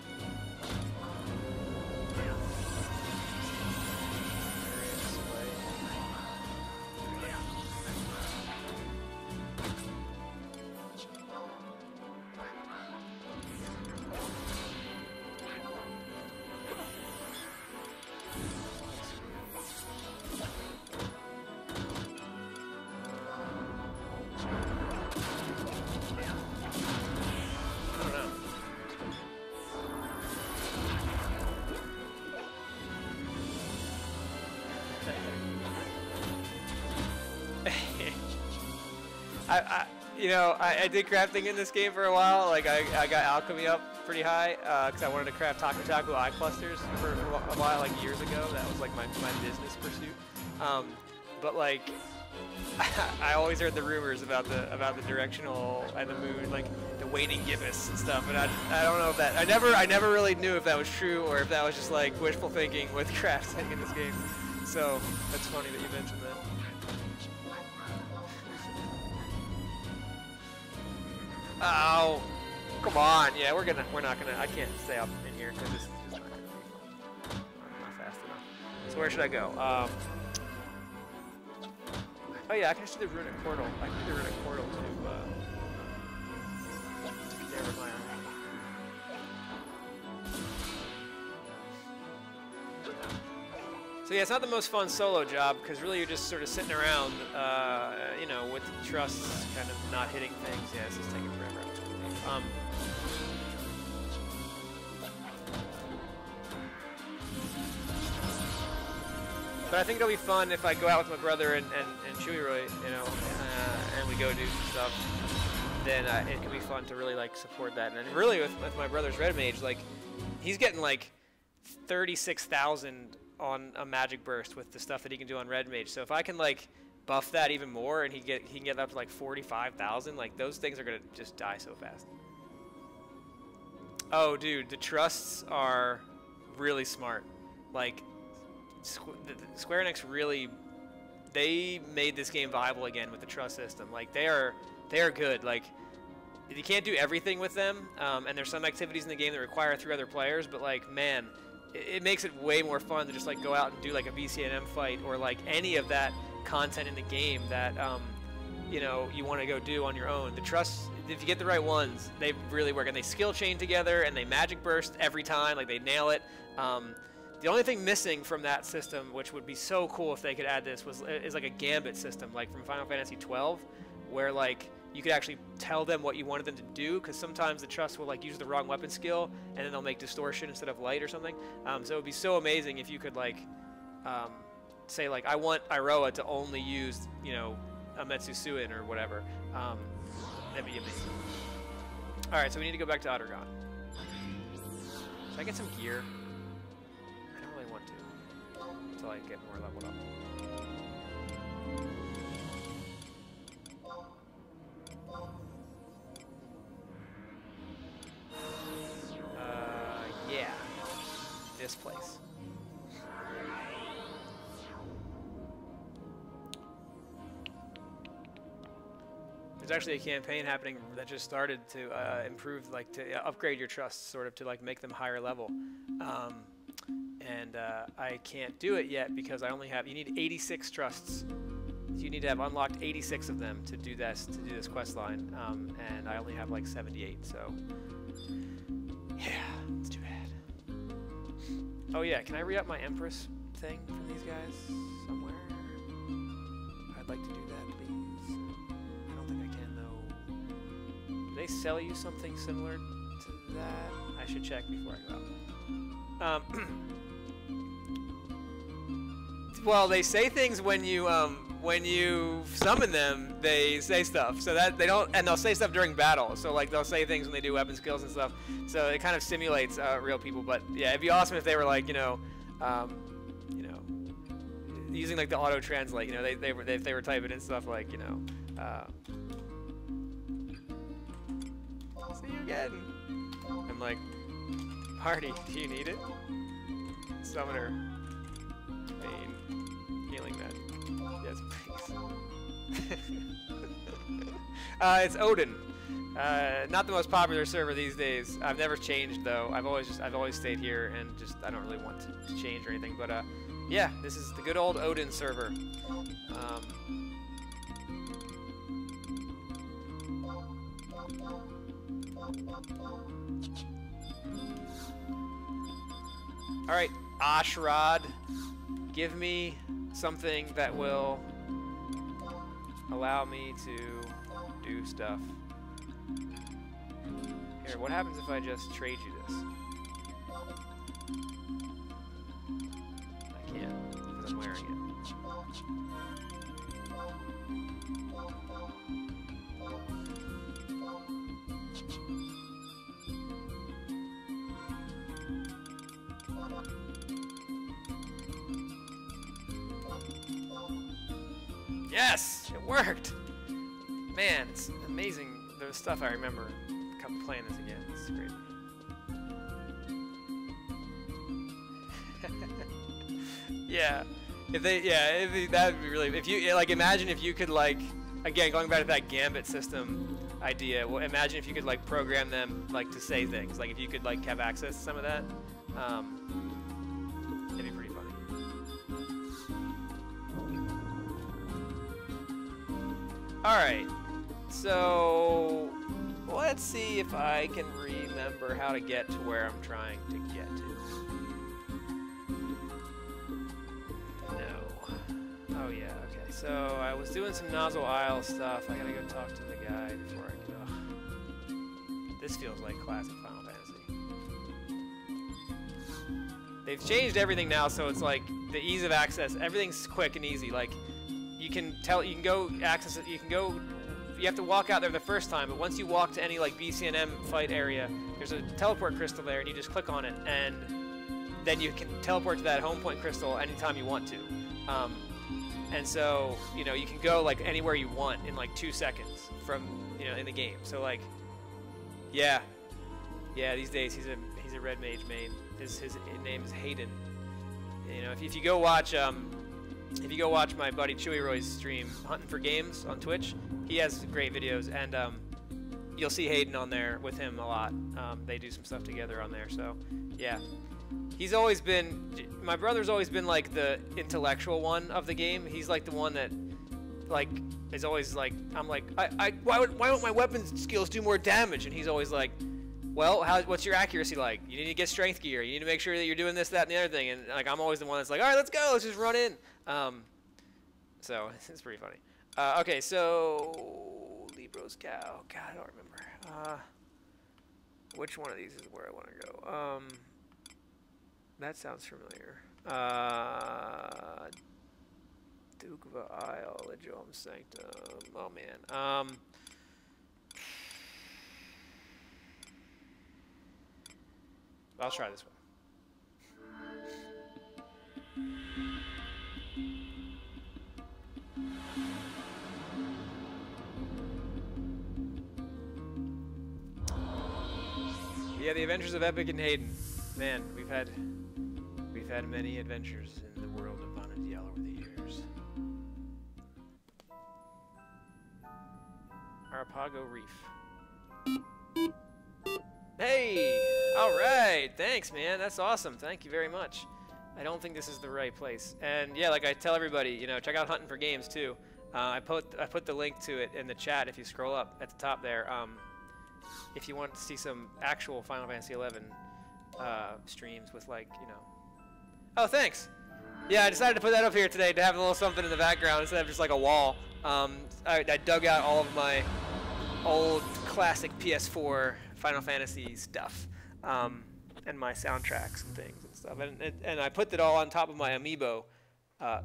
You know, I did crafting in this game for a while. Like I got alchemy up pretty high because I wanted to craft taku eye clusters for a while, like years ago. That was like my business pursuit. But like I always heard the rumors about the directional and the moon, like the waning gibbous and stuff. And I don't know if that I never really knew if that was true or if that was just like wishful thinking with crafting in this game. So that's funny that you mentioned that. Oh, come on! Yeah, we're not gonna. I can't stay up in here because this is just not gonna be fun. I'm not fast enough. So where should I go? Oh yeah, I can just do the runic portal. I can do the runic portal to there with my army. So yeah, it's not the most fun solo job because really you're just sort of sitting around, you know, with the trusts kind of not hitting things. Yeah, this is taking forever. But I think it'll be fun if I go out with my brother and Chewy, you know, and we go do some stuff. Then it can be fun to really like support that. And really with my brother's red mage, like he's getting like 36,000 on a magic burst with the stuff that he can do on red mage. So if I can like buff that even more and he can get up to like 45,000, like those things are gonna just die so fast. Oh dude, the trusts are really smart. Like Square Enix really, they made this game viable again with the trust system. Like they are good. Like you can't do everything with them, and there's some activities in the game that require 3 other players, but like man, it makes it way more fun to just like go out and do like a VCNM fight or like any of that content in the game that you know, you want to go do on your own. The trusts, if you get the right ones, they really work, and they skill chain together and they magic burst every time. Like they nail it. The only thing missing from that system, which would be so cool if they could add this, is like a gambit system, like from Final Fantasy 12, where like you could actually tell them what you wanted them to do, because sometimes the trust will like use the wrong weapon skill and then they'll make distortion instead of light or something. So it would be so amazing if you could like say like, I want Iroha to only use, you know, a Metsusuin or whatever. That'd be amazing. All right, so we need to go back to Ottergon. Should I get some gear? Until I get more leveled up. Yeah. This place. There's actually a campaign happening that just started to improve, like to upgrade your trusts, sort of to like make them higher level. And I can't do it yet because I only have, you need 86 trusts. You need to have unlocked 86 of them to do this quest line, and I only have like 78, so yeah, it's too bad. Oh yeah, can I re-up my Empress thing from these guys somewhere? I'd like to do that, please. I don't think I can though. Do they sell you something similar to that? I should check before I go out. Well, they say things when you summon them. They say stuff, so that they don't, and they'll say stuff during battle. So like they'll say things when they do weapon skills and stuff. So it kind of simulates real people. But yeah, it'd be awesome if they were like, you know, using like the auto translate. You know, if they were typing in stuff like, you know, see you again. I'm like, party, do you need it? Summoner. Pain. Healing that. Yes, please. It's Odin. Not the most popular server these days. I've never changed though. I've always stayed here, and just I don't really want to change or anything. But yeah, this is the good old Odin server. All right, Ashrad, give me something that will allow me to do stuff. Here, what happens if I just trade you this? I can't, because I'm wearing it. Yes! It worked! Man, it's amazing the stuff I remember playing this again. It's great. Yeah. That would be really, if you, like, imagine if you could, like, again, going back to that Gambit system idea, well, imagine if you could, like, program them, like, to say things. Like, if you could, like, have access to some of that, it'd be pretty funny. Alright, so let's see if I can remember how to get to where I'm trying to get to. Oh yeah, okay. So I was doing some Nozzle Isle stuff. I gotta go talk to the guy before I go. This feels like classic Final Fantasy. They've changed everything now, so it's like the ease of access. Everything's quick and easy. Like you can go access it. You have to walk out there the first time, but once you walk to any like BCNM fight area, there's a teleport crystal there, and you just click on it, and then you can teleport to that home point crystal anytime you want to. And so, you know, you can go like anywhere you want in like 2 seconds from, you know, in the game. So like, yeah, these days he's a red mage main. His name is Hayden. You know, if you go watch my buddy Chewy Roy's stream, Hunting for Games on Twitch, he has great videos, and you'll see Hayden on there with him a lot. They do some stuff together on there. So yeah. He's always been, my brother's always been like the intellectual one of the game. He's like the one that like is always like, I'm like, why don't my weapon skills do more damage? And he's always like, well, what's your accuracy like? You need to get strength gear. You need to make sure that you're doing this, that, and the other thing. And like I'm always the one that's like, all right, let's go, let's just run in. So it's pretty funny. Okay, so Libro's cow. God, I don't remember. Which one of these is where I want to go? That sounds familiar. Dugva Isle, Legium Sanctum. Oh man. I'll try this one. Yeah, the Adventures of Epic and Hayden. Man, we've had many adventures in the world of Vanadiel over the years. Arapago Reef. Hey! Alright! Thanks, man. That's awesome. Thank you very much. I don't think this is the right place. And yeah, like I tell everybody, you know, check out Hunting for Games too. I put the link to it in the chat if you scroll up at the top there. If you want to see some actual Final Fantasy XI streams with, like, you know. Oh, thanks. Yeah, I decided to put that up here today to have a little something in the background instead of just like a wall. I dug out all of my old classic PS4 Final Fantasy stuff, and my soundtracks and things and stuff, and I put it all on top of my Amiibo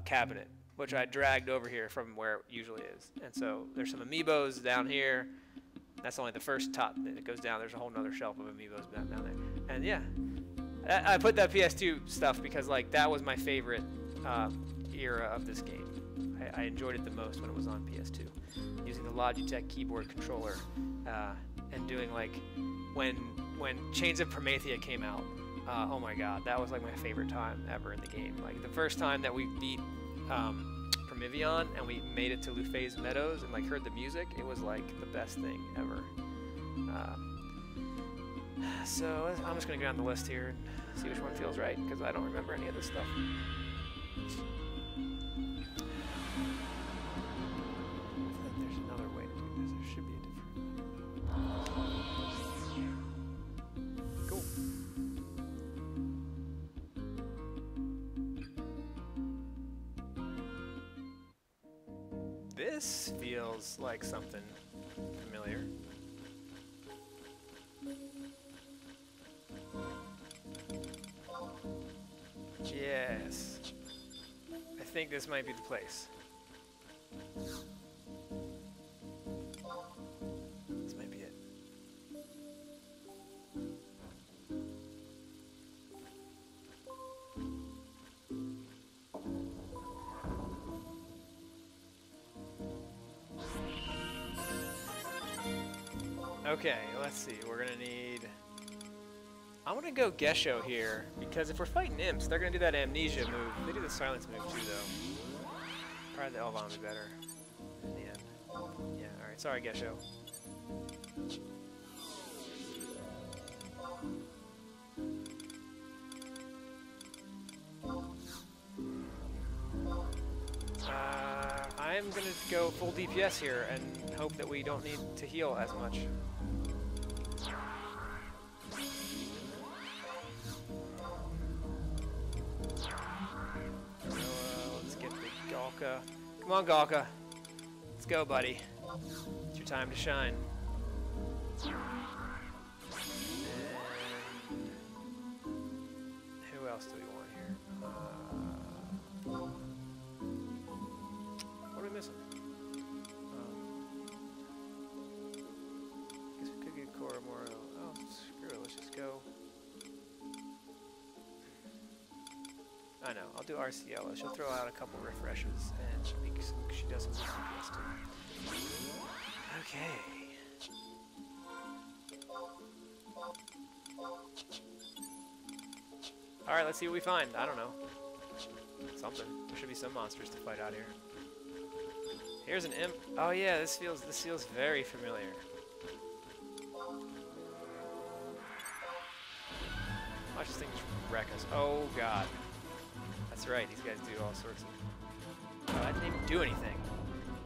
cabinet, which I dragged over here from where it usually is. And so there's some Amiibos down here. That's only the first top that goes down. There's a whole nother shelf of Amiibos down there. And yeah, I put that PS2 stuff because like that was my favorite era of this game. I enjoyed it the most when it was on PS2, using the Logitech keyboard controller and doing like when Chains of Promethea came out. Oh my God, that was like my favorite time ever in the game. Like the first time that we beat Promethean and we made it to Lufay's Meadows and like heard the music, it was like the best thing ever. So I'm just gonna go down the list here and see which one feels right, because I don't remember any of this stuff. There's another way to do this. There should be a different. Cool. This feels like something familiar. Yes. I think this might be the place. This might be it. Okay, let's see. We're gonna need. I'm gonna go Gesho here because if we're fighting imps, they're gonna do that amnesia move. They do the silence move too, though. Probably the Elvon would be better in the end. Yeah. All right. Sorry, Gesho. I'm gonna go full DPS here and hope that we don't need to heal as much. So, let's get the Galka. Come on, Galka. Let's go, buddy. It's your time to shine. And who else do we want here? What are we missing? Guess we could get Koromoro. Oh, screw it. Let's just go. I know. I'll do Arciela. She'll throw out a couple refreshes, and she does some DPS too. Okay. All right. Let's see what we find. I don't know. Something. There should be some monsters to fight out here. Here's an imp. Oh yeah, this feels very familiar. Watch this thing just wreck us. Oh god. That's right, these guys do all sorts of... Oh, I didn't even do anything.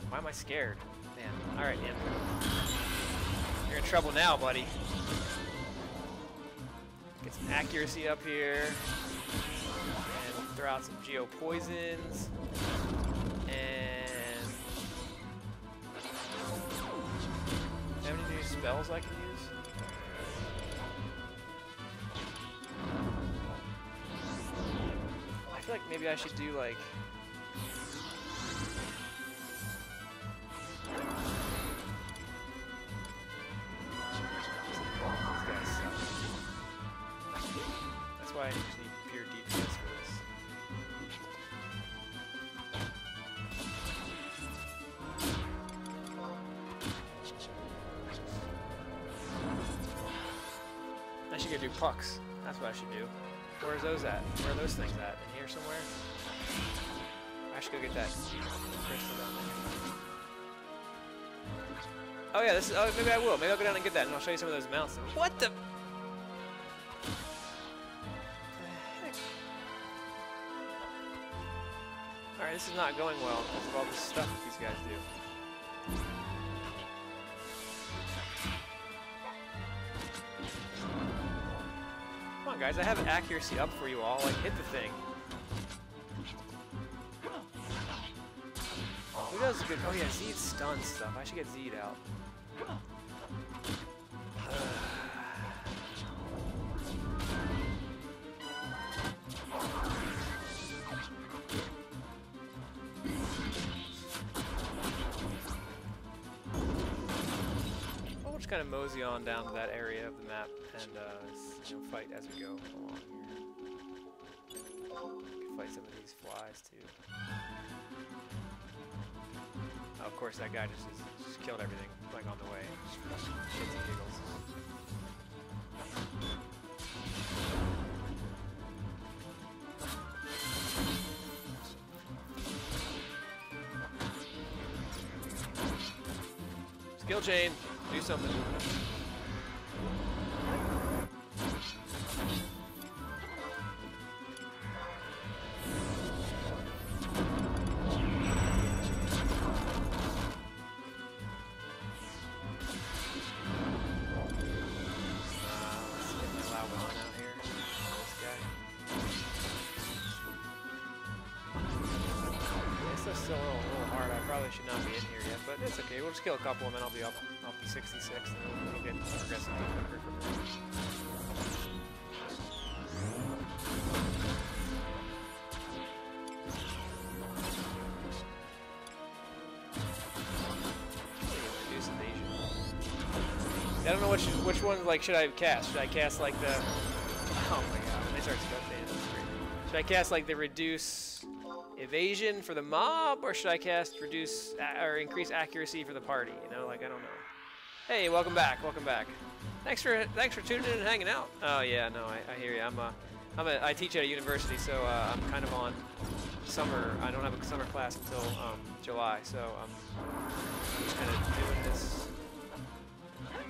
Why am I scared? Man. Alright, imp. You're in trouble now, buddy. Get some accuracy up here. And we'll throw out some Geo Poisons. And... Do you have any new spells I can use? I feel like maybe I should do like... These guys suck. That's why I just need pure DPS for this. I should go do pucks. That's what I should do. Where's those at? Where are those things at? In here somewhere? I should go get that crystal down there. Oh yeah, this is. Oh, maybe I will. Maybe I'll go down and get that, and I'll show you some of those mounts. What the? Heck? All right, this is not going well because of all this stuff that these guys do. Come on, guys, I have accuracy up for you all. Like, hit the thing. Who does good? Oh, yeah, Zed stun stuff. I should get Zed out. We'll just kind of mosey on down to that area of the map and fight as we go along here. We can fight some of these flies too. Oh, of course, that guy just killed everything like on the way. Just shits and giggles. Skill chain, do something. Should not be in here yet, but it's okay. We'll just kill a couple and then I'll be up to 66 and we'll get progressively quicker from there. Reduce evasion. I don't know which one like should I cast? Should I cast like the... Oh my god, when I start stuff in, that's great. Should I cast like the reduce evasion for the mob, or should I cast reduce or increase accuracy for the party? You know, like I don't know. Hey, welcome back. Welcome back. Thanks for tuning in and hanging out. Oh yeah, no, I hear you. I teach at a university, so I'm kind of on summer. I don't have a summer class until July, so I'm just kind of doing this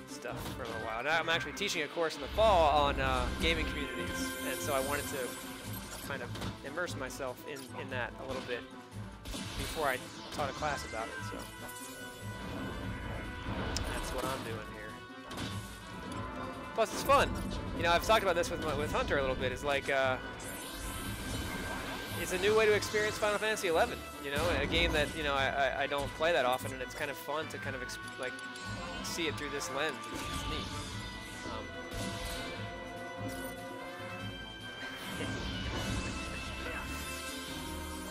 stuff for a little while. Now I'm actually teaching a course in the fall on gaming communities, and so I wanted to kind of immerse myself in that a little bit before I taught a class about it. So that's what I'm doing here. Plus, it's fun. You know, I've talked about this with Hunter a little bit. It's like it's a new way to experience Final Fantasy XI. You know, a game that I don't play that often, and it's kind of fun to kind of like see it through this lens. It's neat.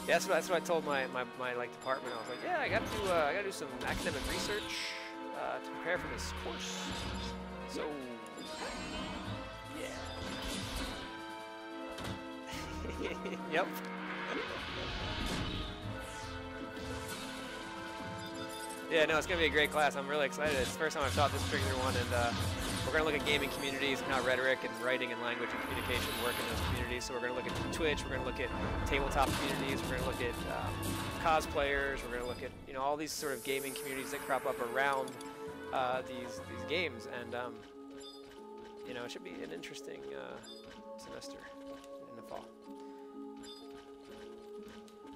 Yeah, that's what I told my like department. I was like, yeah, I gotta do some academic research to prepare for this course. So yeah. Yep. Yeah, no, it's gonna be a great class. I'm really excited. It's the first time I've taught this particular one, and we're gonna look at gaming communities and how rhetoric and writing and language and communication work in those communities. So we're gonna look at Twitch. We're gonna look at tabletop communities. We're gonna look at cosplayers. We're gonna look at all these sort of gaming communities that crop up around these games, and it should be an interesting semester in the fall.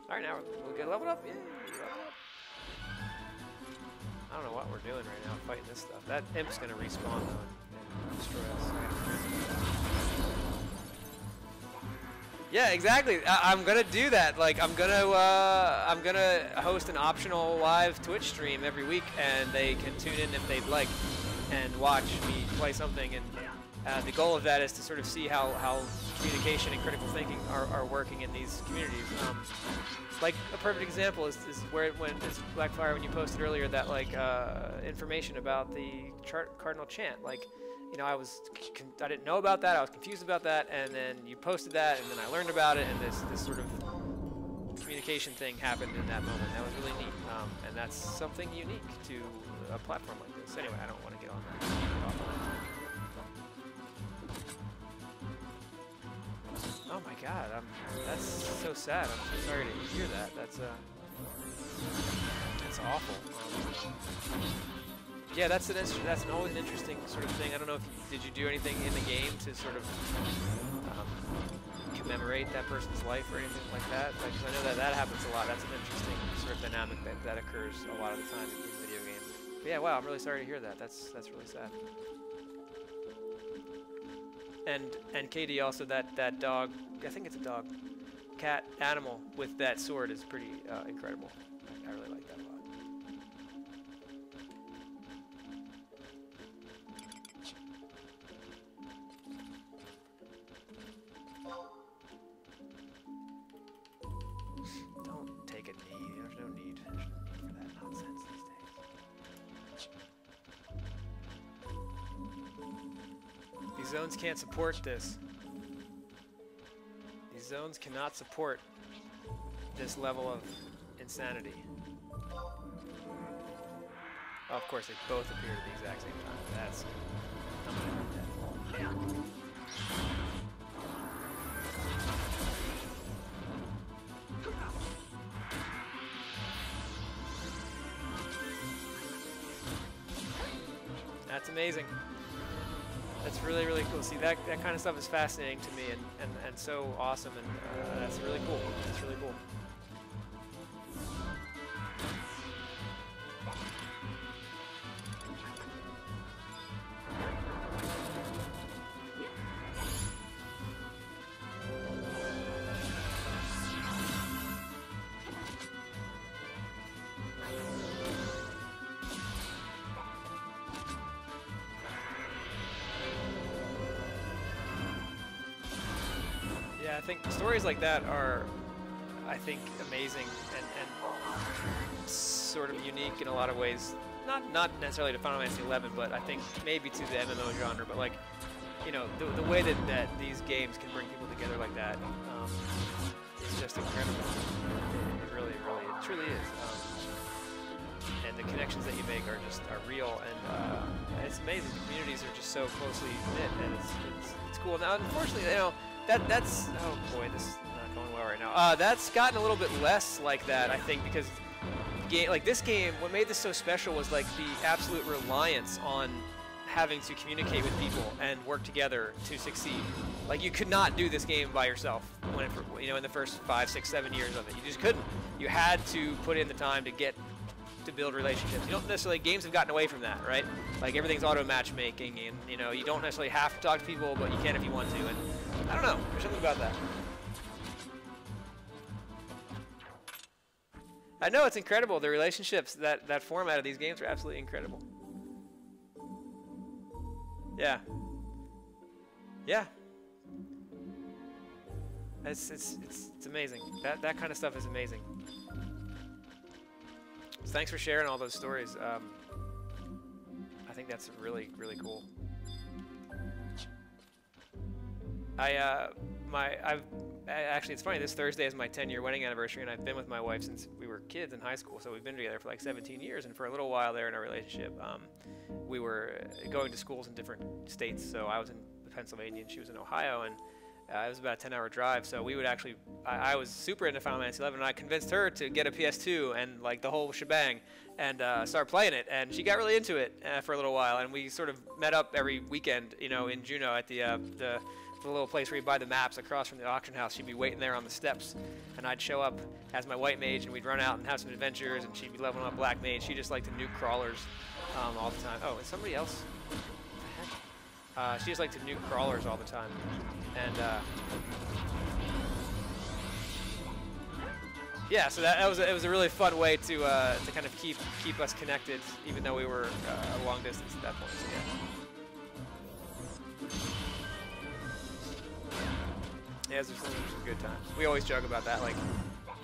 All right, now we'll get leveled up. Yay, leveled up. I don't know what we're doing right now, fighting this stuff. That imp's gonna respawn though and destroy us. Yeah, exactly. I'm gonna do that. Like, I'm gonna host an optional live Twitch stream every week, and they can tune in if they'd like and watch me play something. And the goal of that is to sort of see how communication and critical thinking are working in these communities. Like a perfect example is when Blackfire, when you posted earlier that like information about the Cardinal Chance. Like, I didn't know about that. I was confused about that, and then you posted that, and then I learned about it, and this sort of communication thing happened in that moment. That was really neat, and that's something unique to a platform like this. Anyway, I don't want to get on that. Oh my God, that's so sad. I'm so sorry to hear that. That's awful. Yeah, that's always an interesting sort of thing. I don't know did you do anything in the game to sort of commemorate that person's life or anything like that? Like, 'cause I know that happens a lot. That's an interesting sort of dynamic that occurs a lot of the time in video games. But yeah, wow, I'm really sorry to hear that. That's really sad. And Katie, also that dog, I think it's a dog, cat animal with that sword is pretty incredible. I really like that a lot. Don't take a knee. There's no need for that nonsense these days. These zones can't support this. These zones cannot support this level of insanity. Oh, of course, they both appear at the exact same time. That's good. I'm gonna need that. That's amazing. That's really, really cool. See, that kind of stuff is fascinating to me and so awesome, and that's really cool. That's really cool. I think stories like that are, I think, amazing and sort of unique in a lot of ways. Not necessarily to Final Fantasy XI, but I think maybe to the MMO genre. But like, the way that these games can bring people together like that is just incredible. It really, it truly is. And the connections that you make are real, and it's amazing. The communities are just so closely knit, and it's cool. Now, unfortunately, you know, that's oh boy, this is not going well right now. That's gotten a little bit less like that, I think, because this game, what made this so special was like the absolute reliance on having to communicate with people and work together to succeed. Like, you could not do this game by yourself when it, you know, in the first 5, 6, 7 years of it. You just couldn't. You had to put in the time to build relationships. You don't necessarily, games have gotten away from that, right? Like, everything's auto matchmaking, and you know, you don't necessarily have to talk to people, but you can if you want to. And I don't know, there's something about that. I know, it's incredible. The relationships that form out of these games are absolutely incredible. Yeah. Yeah. It's amazing. That kind of stuff is amazing. So thanks for sharing all those stories. I think that's really, really cool. Actually, it's funny, this Thursday is my 10-year wedding anniversary, and I've been with my wife since we were kids in high school, so we've been together for like 17 years, and for a little while there in our relationship, we were going to schools in different states. So I was in Pennsylvania and she was in Ohio, and it was about a 10-hour drive. So we would actually, I was super into Final Fantasy XI, and I convinced her to get a PS2 and like the whole shebang and start playing it. And she got really into it for a little while, and we sort of met up every weekend, you know, in Juneau at the little place where you buy the maps across from the auction house. She'd be waiting there on the steps, and I'd show up as my white mage, and we'd run out and have some adventures, and she'd be leveling up black mage. She just liked to nuke crawlers all the time. Oh, is somebody else? What the heck? She just liked to nuke crawlers all the time. And yeah, so it was a really fun way to kind of keep us connected, even though we were a long distance at that point. So yeah. Yeah, those are some good times. We always joke about that. Like,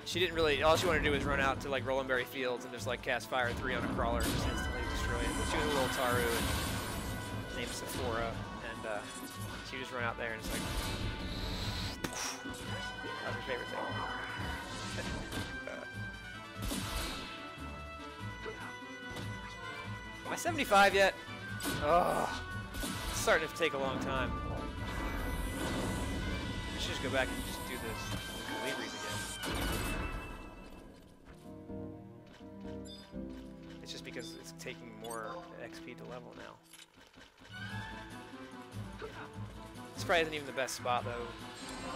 she didn't really, all she wanted to do was run out to like Rolandberry Fields and just like cast Fire 3 on a crawler and just instantly destroy it. But she was a little Taru and named Sephora, and she would just run out there and just like, that was her favorite thing. Am I 75 yet? Oh, it's starting to take a long time. I should just go back and just do this Calibres again. It's just because it's taking more XP to level now. This probably isn't even the best spot though,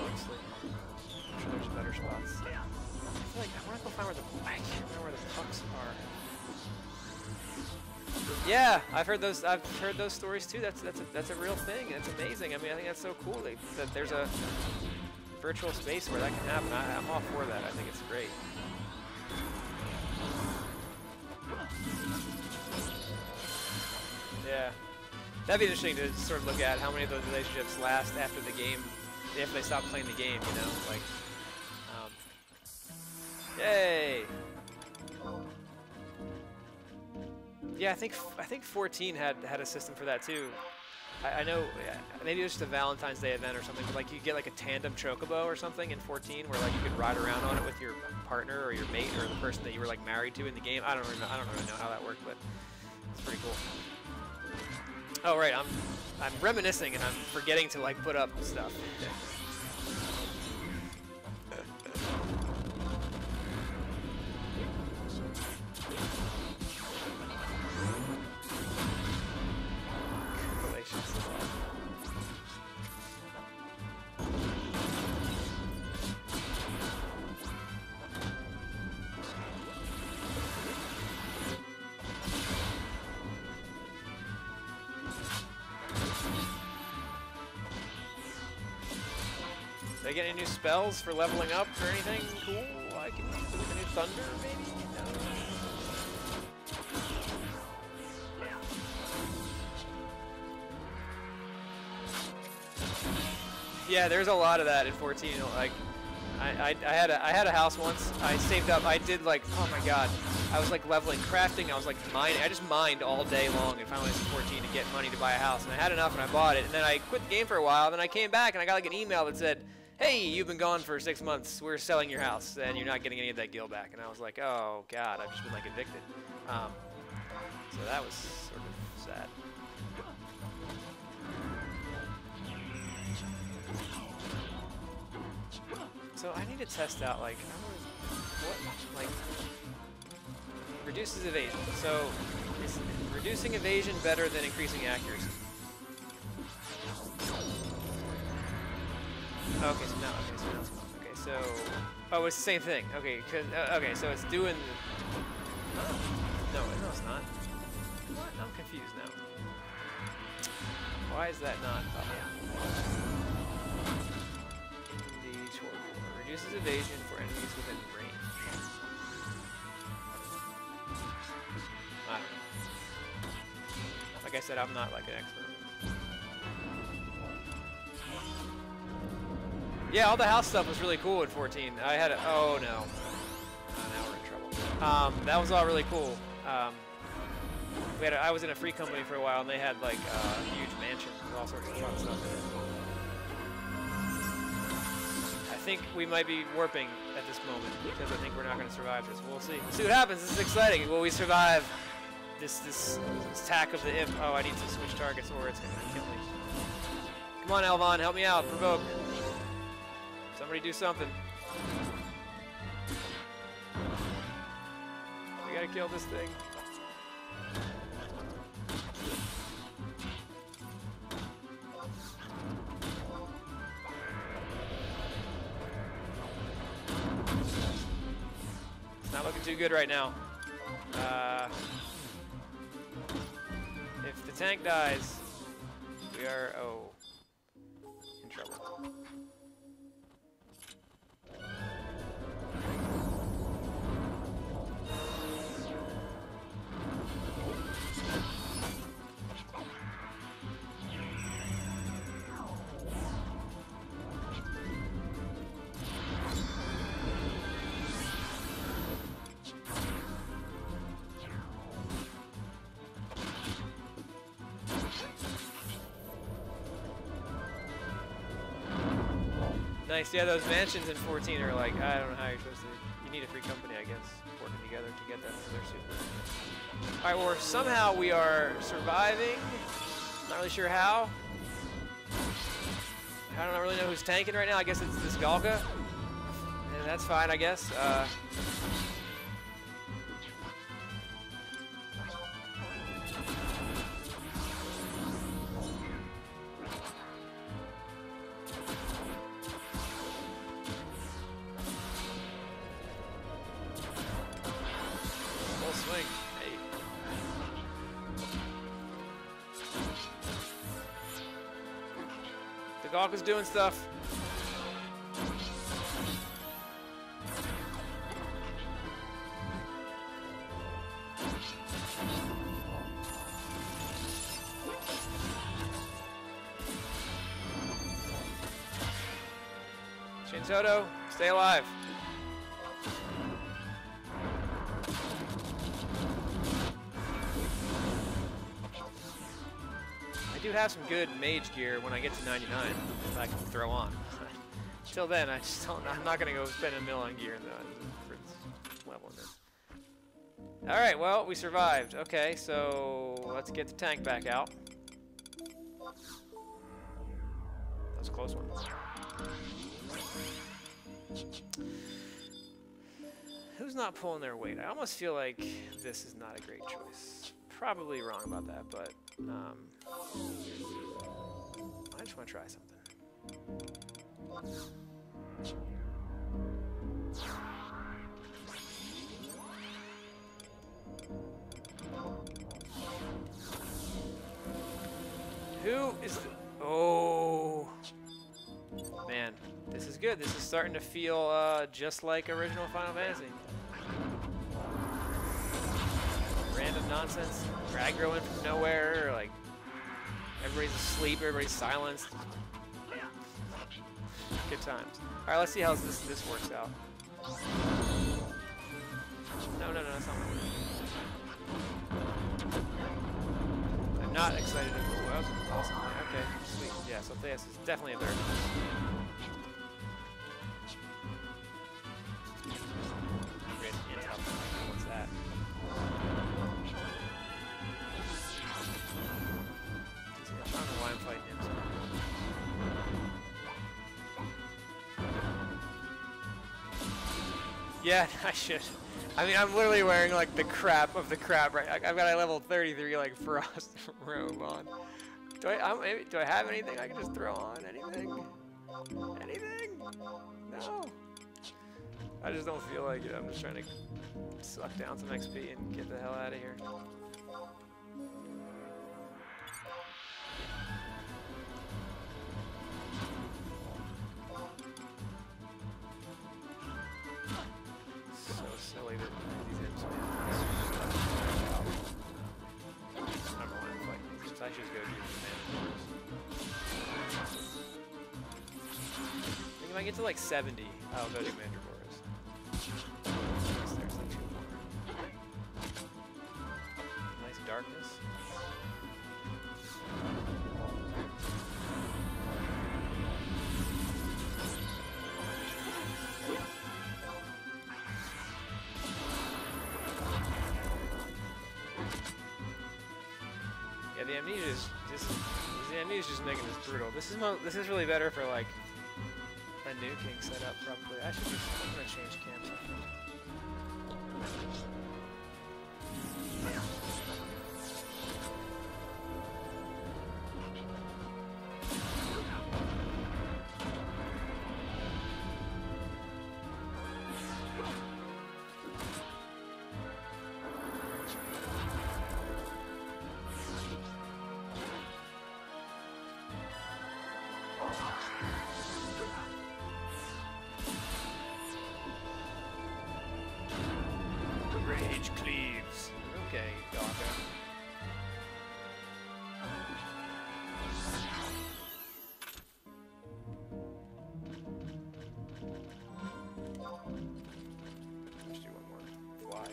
honestly. I'm sure there's better spots. I feel like I want to go find where I can't remember where the pucks are. Yeah, I've heard those stories too. That's a real thing. It's amazing. I mean, I think that's so cool that there's a virtual space where that can happen. I'm all for that. I think it's great. Yeah, that'd be interesting to sort of look at how many of those relationships last after the game, if they stop playing the game. You know, like, yay. Yeah, I think 14 had a system for that too. I know maybe it was just a Valentine's Day event or something, but like you get like a tandem chocobo or something in 14 where like you could ride around on it with your partner or your mate or the person that you were like married to in the game. I don't really know how that worked, but it's pretty cool. Oh right, I'm reminiscing and I'm forgetting to like put up stuff. Did I get any new spells for leveling up or anything cool? I can do a new thunder, maybe? No. Yeah, there's a lot of that in 14. Like, I had a house once. I saved up. I did like, oh my god, I was like leveling, crafting. I was like mining. I just mined all day long in Final Fantasy 14 to get money to buy a house, and I had enough, and I bought it. And then I quit the game for a while. And then I came back, and I got like an email that said, "Hey, you've been gone for 6 months. We're selling your house, and you're not getting any of that gil back." And I was like, "Oh God, I've just been like evicted." So that was sort of sad. So I need to test out, like, what, like, reduces evasion. So is reducing evasion better than increasing accuracy? Okay, so now, okay, so, oh, it's the same thing. Okay, okay, so it's doing, no, it's not. What? I'm confused now. Why is that not? Oh, yeah. Reduces evasion for enemies within range. I don't know. Like I said, I'm not like an expert. Yeah, all the house stuff was really cool in 14. I had a, oh no. Now we're in trouble. That was all really cool. I was in a free company for a while, and they had like a huge mansion with all sorts of fun stuff in it. I think we might be warping at this moment because I think we're not going to survive this. We'll see. We'll see what happens. This is exciting. Will we survive this attack of the imp? Oh, I need to switch targets or it's going to kill me. Come on, Elvon, help me out. Provoke. Somebody do something. We got to kill this thing. Not looking too good right now. If the tank dies, we are, in trouble. Nice, yeah, those mansions in 14 are like, I don't know how you're supposed to, you need a free company, I guess, working together to get that, so they're super. Alright, well, somehow we are surviving, not really sure how. I don't really know who's tanking right now, I guess it's this Galga, and that's fine, I guess. Galga's doing stuff. Shintoto, stay alive. I do have some good mage gear when I get to 99 that I can throw on. Till then, I just don't. I'm not gonna go spend $1 million on gear for this level. All right, well, we survived. Okay, so let's get the tank back out. That was a close one. Who's not pulling their weight? I almost feel like this is not a great choice. Probably wrong about that, but I just want to try something. Who is the... Oh, man, this is good. This is starting to feel just like original Final Fantasy. Random nonsense, aggro in from nowhere, like everybody's asleep, everybody's silenced. Good times. All right, let's see how this works out. No, that's not what I'm not excited. Oh, that was awesome. Okay, sweet. Yeah, so this is definitely a third. What's that? Yeah, I should. I mean, I'm literally wearing like the crap of the crap right. I've got a level 33 like frost robe on. Do I have anything I can just throw on? Anything? Anything? No. I just don't feel like it. I'm just trying to suck down some XP and get the hell out of here. So silly that these imps number one fight. I should just go do the mandatories. I think if I get to like 70, I'll go do mandragoras. There's like 2 more. Nice darkness. Yeah, the amnesia is just making this brutal. This is really better for like a nuking setup probably. I'm gonna change camps. Rage cleaves. Okay, Gawker. Let's do one more fly.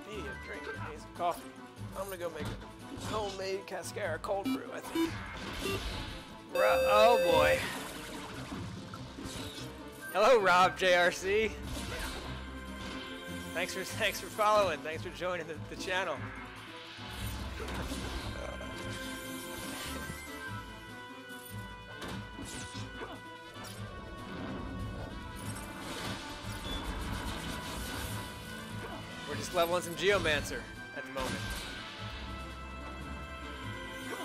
Need a drink. Need some coffee. I'm gonna go make it. Homemade Cascara cold brew, I think. Oh boy. Hello, Rob JRC. Thanks for following. Thanks for joining the channel. We're just leveling some Geomancer at the moment.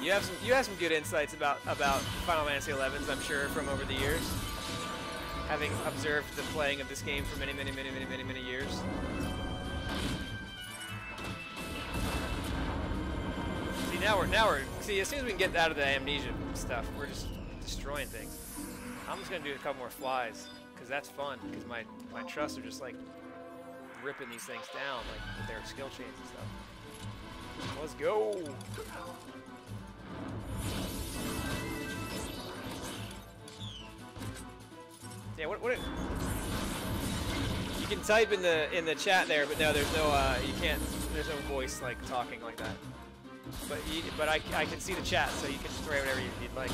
You have some good insights about Final Fantasy XI's, I'm sure, from over the years, having observed the playing of this game for many years. See, as soon as we can get out of the amnesia stuff, we're just destroying things. I'm just gonna do a couple more flies because that's fun. Because my trusts are just like ripping these things down, like with their skill chains and stuff. Let's go. Yeah, what you can type in the chat there, but no, there's no you can't. There's no voice like talking like that. But I can see the chat, so you can just write whatever you'd like.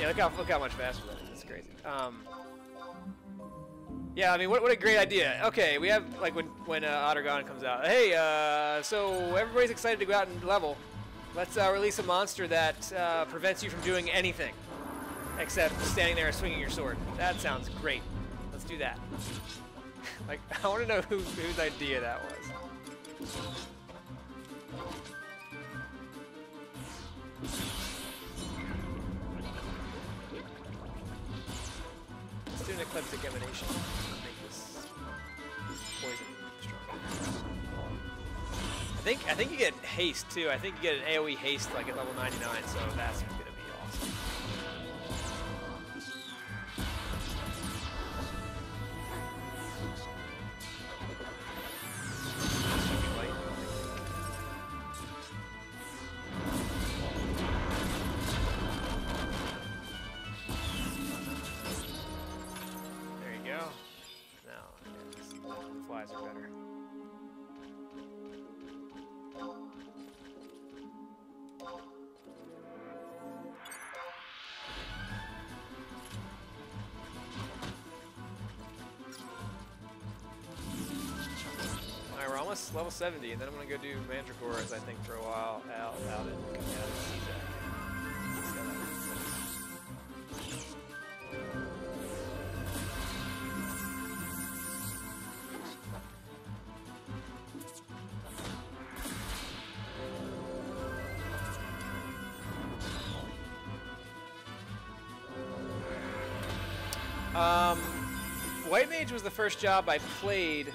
Yeah, look how much faster that is. It's crazy. Yeah, I mean, what a great idea. Okay, we have like when Ottergon comes out. Hey, so everybody's excited to go out and level. Let's release a monster that prevents you from doing anything except standing there and swinging your sword. That sounds great. Let's do that. Like, I want to know whose idea that was. Let's do an ecliptic emanation. Make this poison stronger. I think you get haste too. I think you get an AoE haste like at level 99, so that's gonna be awesome. There you go. Now, the flies are better. Almost level 70, and then I'm gonna go do Mandragoras, I think, for a while out in CZAC. White Mage was the first job I played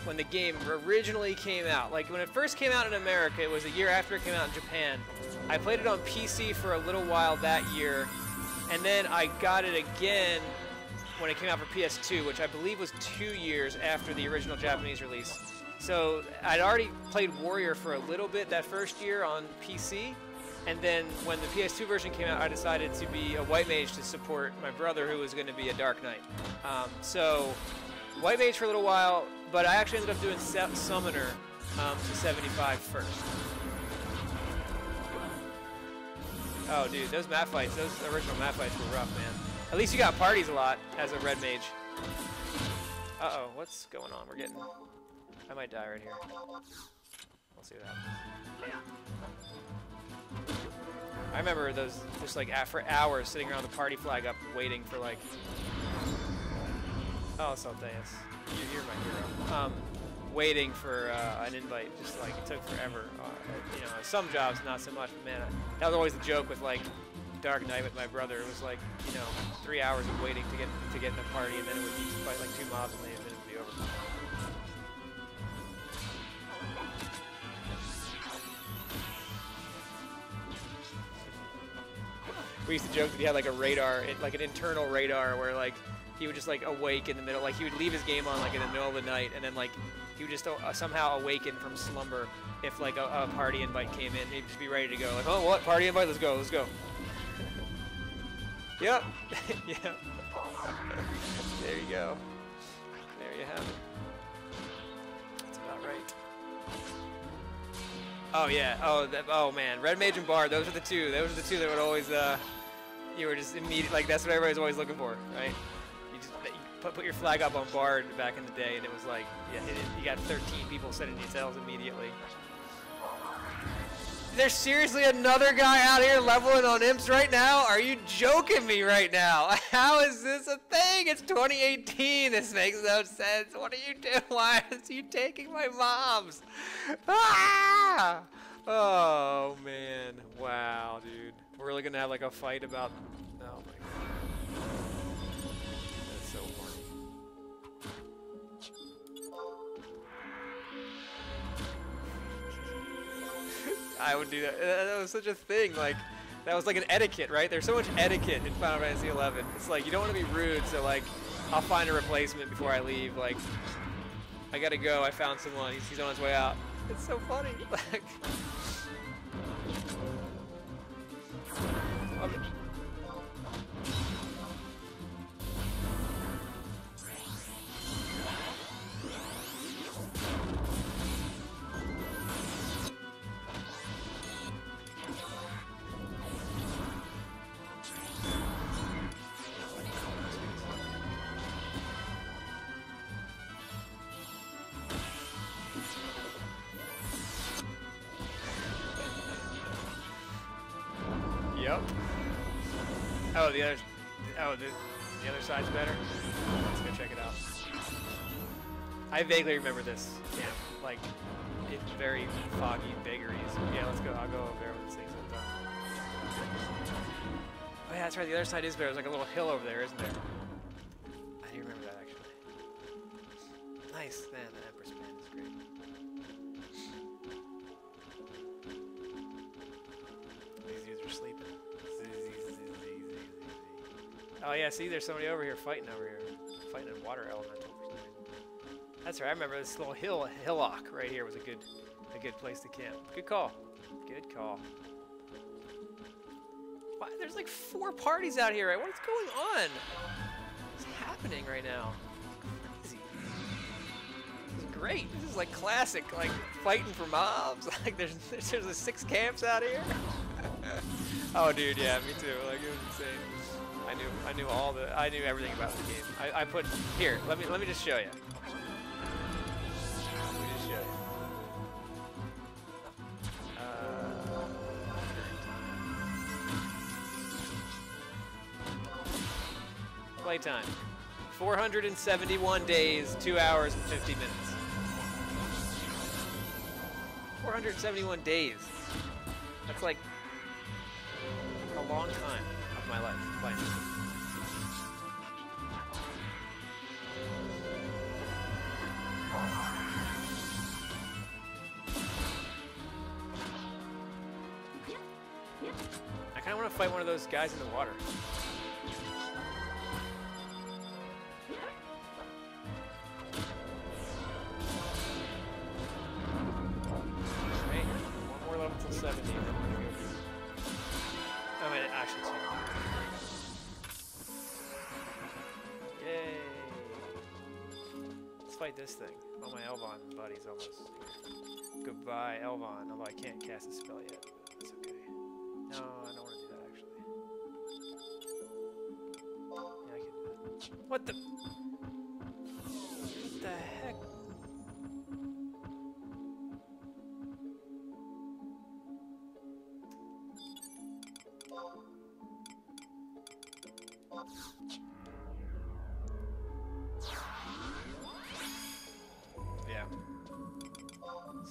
when the game originally came out. Like, when it first came out in America, it was a year after it came out in Japan. I played it on PC for a little while that year, and then I got it again when it came out for PS2, which I believe was 2 years after the original Japanese release. So I'd already played Warrior for a little bit that first year on PC, and then when the PS2 version came out, I decided to be a White Mage to support my brother, who was going to be a Dark Knight. So White Mage for a little while, but I actually ended up doing Summoner to 75 first. Oh, dude, those map fights, those original map fights were rough, man. At least you got parties a lot as a Red Mage. Uh-oh, what's going on? We're getting... I might die right here. We'll see what happens. I remember those, just like for hours sitting around the party flag up waiting for like... Oh, Salteus. You're my hero. Waiting for an invite, just like it took forever. You know, some jobs not so much, but man, that was always the joke with like Dark Knight with my brother. It was like, you know, 3 hours of waiting to get in the party, and then it would be fight like 2 mobs, and then it would be over. We used to joke that he had like a radar, like an internal radar, where like he would just like awake in the middle, like he would leave his game on like in the middle of the night, and then like he would just somehow awaken from slumber if like a party invite came in. He'd just be ready to go, like, oh, what party invite? Let's go, let's go. Yep, yep. There you go. There you have it. That's about right. Oh yeah. Oh man. Red Mage and Bard. Those are the two. Those are the two that would always. You were just immediate. Like that's what everybody's always looking for, right? You just put your flag up on Bard back in the day, and it was like, yeah, you got 13 people sending you tells immediately. There's seriously another guy out here leveling on imps right now? Are you joking me right now? How is this a thing? It's 2018. This makes no sense. What are you doing? Why is you taking my mobs? Ah! Oh, man. Wow, dude. We're really going to have like a fight about... Oh, my God. That's so funny. I would do that. That was such a thing. Like, that was like an etiquette, right? There's so much etiquette in Final Fantasy XI. It's like, you don't want to be rude, so like, I'll find a replacement before I leave. Like, I gotta go. I found someone. He's on his way out. It's so funny. Like, okay. Yep. Oh, the other side's better. Let's go check it out. I vaguely remember this camp, like it's very foggy vagaries. Yeah, let's go. I'll go over there when this thing's done. Oh yeah, that's right. The other side is better. There's like a little hill over there, isn't there? I do remember that actually. Nice, man. The Empress band is great. These dudes are sleeping. Oh yeah, see, there's somebody over here fighting fighting a water elemental for some reason. That's right. I remember this little hillock right here was a good place to camp. Good call. Good call. Why, there's like 4 parties out here, right? What's going on? What's happening right now? Crazy. This is great. This is like classic, like fighting for mobs. Like there's 6 camps out here. Oh, dude, yeah, me too. Like it was insane. I knew everything about the game. I put here. Let me just show you. Let me just show you. playtime. 471 days, 2 hours and 50 minutes. 471 days. That's like a long time of my life playing this game. I kind of want to fight one of those guys in the water. Right, one more level till 70. And then we're gonna go do. I mean, actually, two. Yay! Let's fight this thing. Oh, my Elvon buddy's almost here. Goodbye, Elvon. Although I can't cast a spell yet. That's okay. No, I don't want to do that actually. Yeah, I can do that. What the? What the heck? Yeah.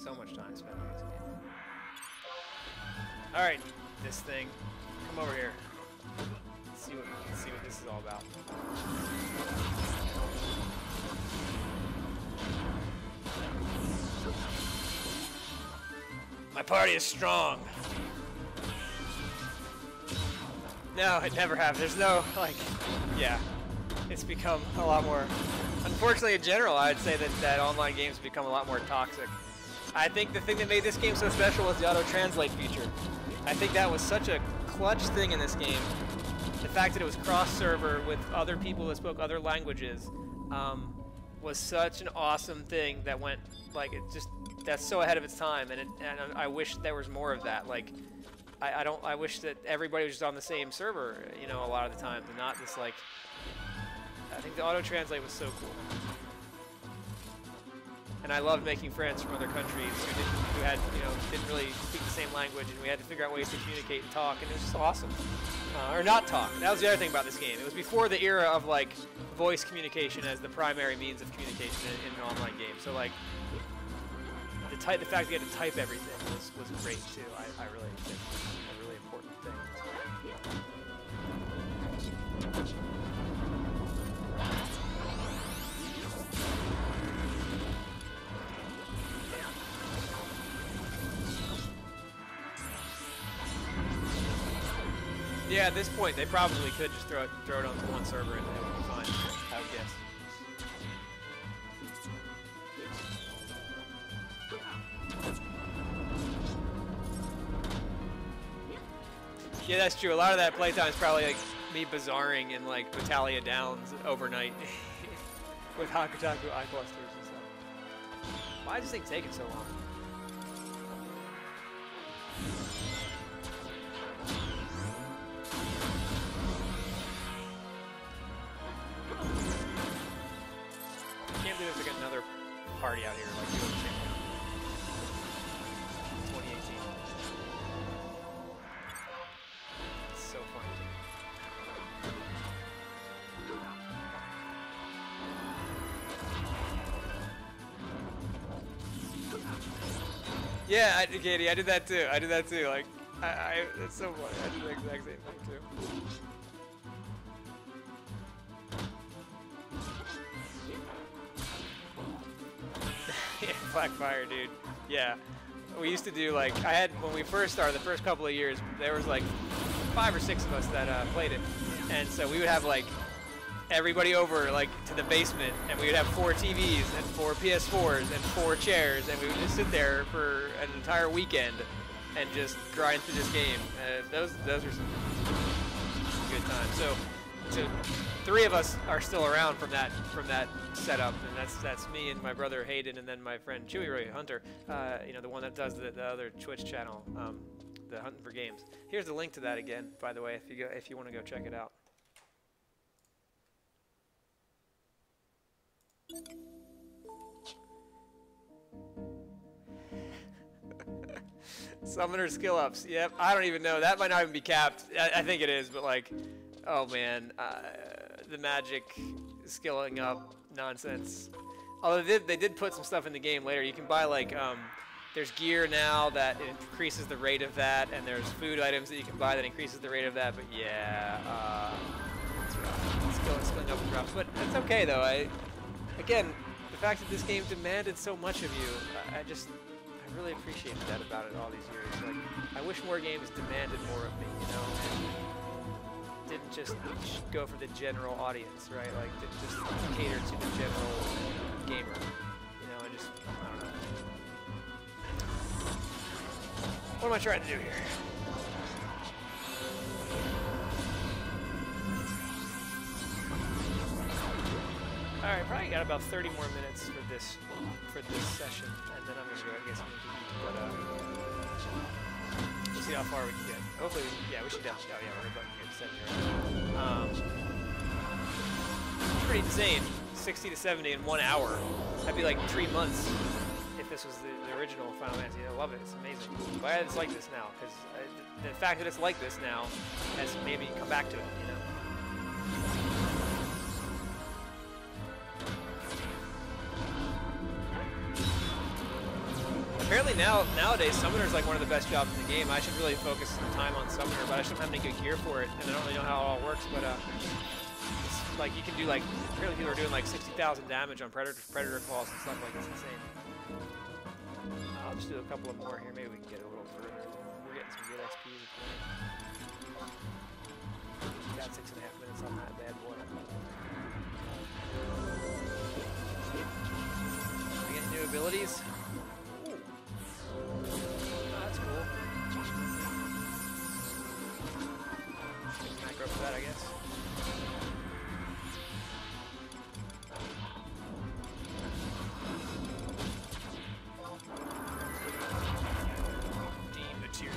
So much time spent on this game. Alright, this thing. Come over here. Let's see what this is all about. My party is strong. No, it never have. There's no, like, yeah. It's become a lot more. Unfortunately, in general, I'd say that online games become a lot more toxic. I think the thing that made this game so special was the auto-translate feature. I think that was such a clutch thing in this game. The fact that it was cross-server with other people that spoke other languages was such an awesome thing that went, like, it just, that's so ahead of its time, and I wish there was more of that. Like, I wish that everybody was just on the same server, you know, a lot of the time, and not just like, I think the auto-translate was so cool. And I loved making friends from other countries who didn't really speak the same language, and we had to figure out ways to communicate and talk, and it was just awesome. Or not talk. That was the other thing about this game. It was before the era of like voice communication as the primary means of communication in an online game. So like the fact that you had to type everything was great too. I really think it was a really important thing. Yeah, at this point, they probably could just throw it onto one server and it would be fine, I would guess. Yeah, that's true. A lot of that playtime is probably like me bizarring in like Battaglia Downs overnight with Hakutaku eye clusters and stuff. Why does this thing take it so long? There's like another party out here like doing the same thing. 2018. It's so fun. Yeah, Katie, I did that too. Like, it's so funny. I did the exact same thing too. Blackfire, dude. Yeah. We used to do like, when we first started, the first couple of years, there was like 5 or 6 of us that played it. And so we would have like everybody over like to the basement, and we would have 4 TVs and 4 PS4s and 4 chairs, and we would just sit there for an entire weekend and just grind through this game. Those were some good times. So 3 of us are still around from that setup, and that's me and my brother Hayden, and then my friend Chewy Roy Hunter, you know, the one that does the other Twitch channel, the Hunting for Games. Here's the link to that again, by the way, if you want to go check it out. Summoner skill ups. Yep, I don't even know. That might not even be capped. I think it is, but like, oh man, the magic skilling up nonsense. Although they did put some stuff in the game later. You can buy like there's gear now that increases the rate of that, and there's food items that you can buy that increases the rate of that. But yeah, it's rough. Skilling up drops, but it's okay though. Again, the fact that this game demanded so much of you, I really appreciated that about it all these years. Like, I wish more games demanded more of me, you know, and didn't just go for the general audience, right? Like, didn't just cater to the general gamer, you know, I don't know. What am I trying to do here? Alright, probably got about 30 more minutes for this session, and then I'm gonna go get something to eat. But we'll see how far we can get. Hopefully, yeah, we should definitely. Oh yeah, we're about to get 7 here. Pretty insane. 60 to 70 in 1 hour. That'd be like 3 months if this was the original Final Fantasy. I love it. It's amazing. I'm glad it's like this now, because the fact that it's like this now has made me come back to it. You know. Apparently nowadays, Summoner is like one of the best jobs in the game. I should really focus some time on Summoner, but I just don't have any good gear for it, and I don't really know how it all works, but it's like you can do like, apparently people are doing like 60,000 damage on Predator Claws and stuff like this. Insane. I'll just do a couple of more here. Maybe we can get a little further. We're getting some good XP. Got 6.5 minutes on that bad boy. We get new abilities. That's cool. Macro for that, I guess. Dematerialize.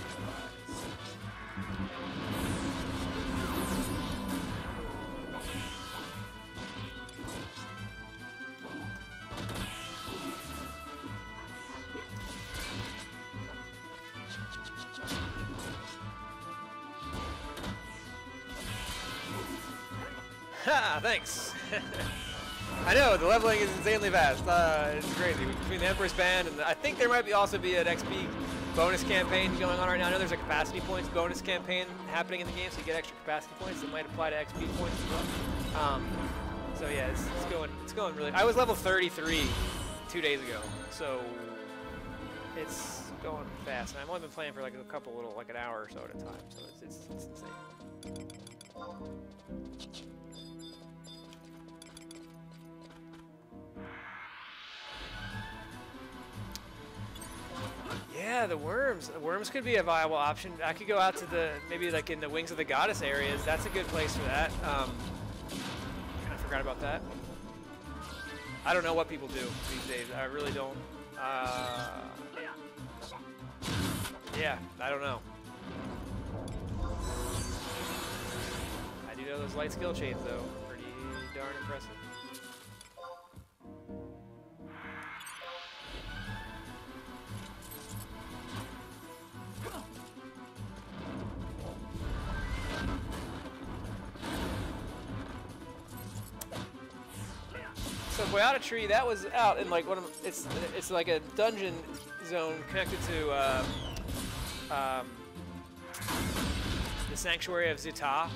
Ha! Thanks! I know, the leveling is insanely fast. It's crazy. Between the Emperor's Band and I think there might also be an XP bonus campaign going on right now. I know there's a capacity points bonus campaign happening in the game, so you get extra capacity points that might apply to XP points as well. So yeah, it's going really. I was level 33 2 days ago, so it's going fast. And I've only been playing for like a couple like an hour or so at a time, so it's insane. Yeah, the worms. The worms could be a viable option. I could go out to maybe like in the Wings of the Goddess areas. That's a good place for that. I forgot about that. I don't know what people do these days. I really don't. Yeah, I don't know. I do know those light skill chains though. Pretty darn impressive. So Boyata Tree, that was out in like one of it's like a dungeon zone connected to the Sanctuary of Zita,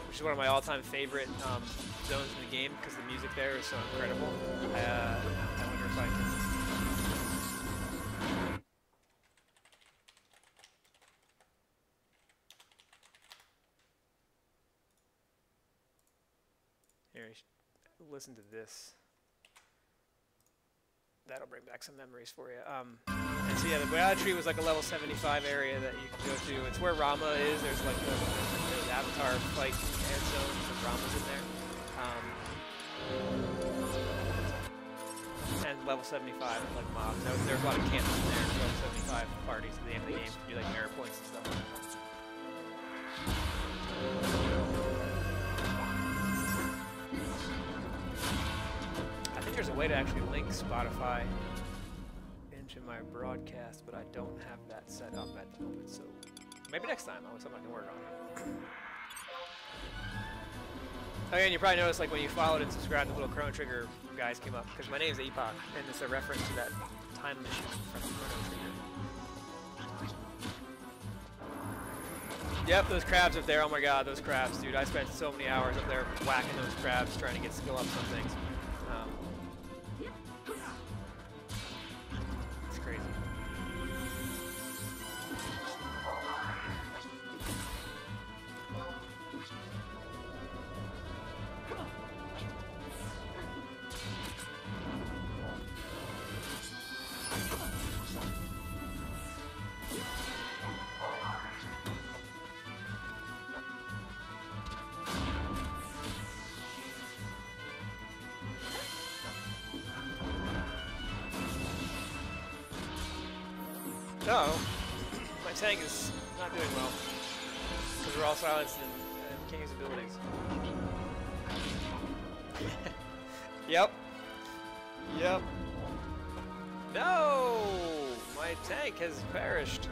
which is one of my all-time favorite zones in the game because the music there is so incredible. I wonder if I can. Here, listen to this. That'll bring back some memories for you. And so yeah, the Boyata Tree was like a level 75 area that you can go to. It's where Rama is. There's like the Avatar fight air zone, so Rama's in there. And level 75 like mobs. There's a lot of camps in there. Level 75 parties at the end of the game to do like mirror points and stuff. There's a way to actually link Spotify into my broadcast, but I don't have that set up at the moment, so maybe next time. Something I can work on. Oh yeah, and you probably noticed like when you followed and subscribed, the little Chrono Trigger guys came up because my name's Epoch, and it's a reference to that time machine from Chrono Trigger. Yep, those crabs up there. Oh my god, those crabs, dude! I spent so many hours up there whacking those crabs, trying to get skill ups on things. It's crazy. Uh-oh. My tank is not doing well. Because we're all silenced and can't use abilities. Yep. Yep. No! My tank has perished.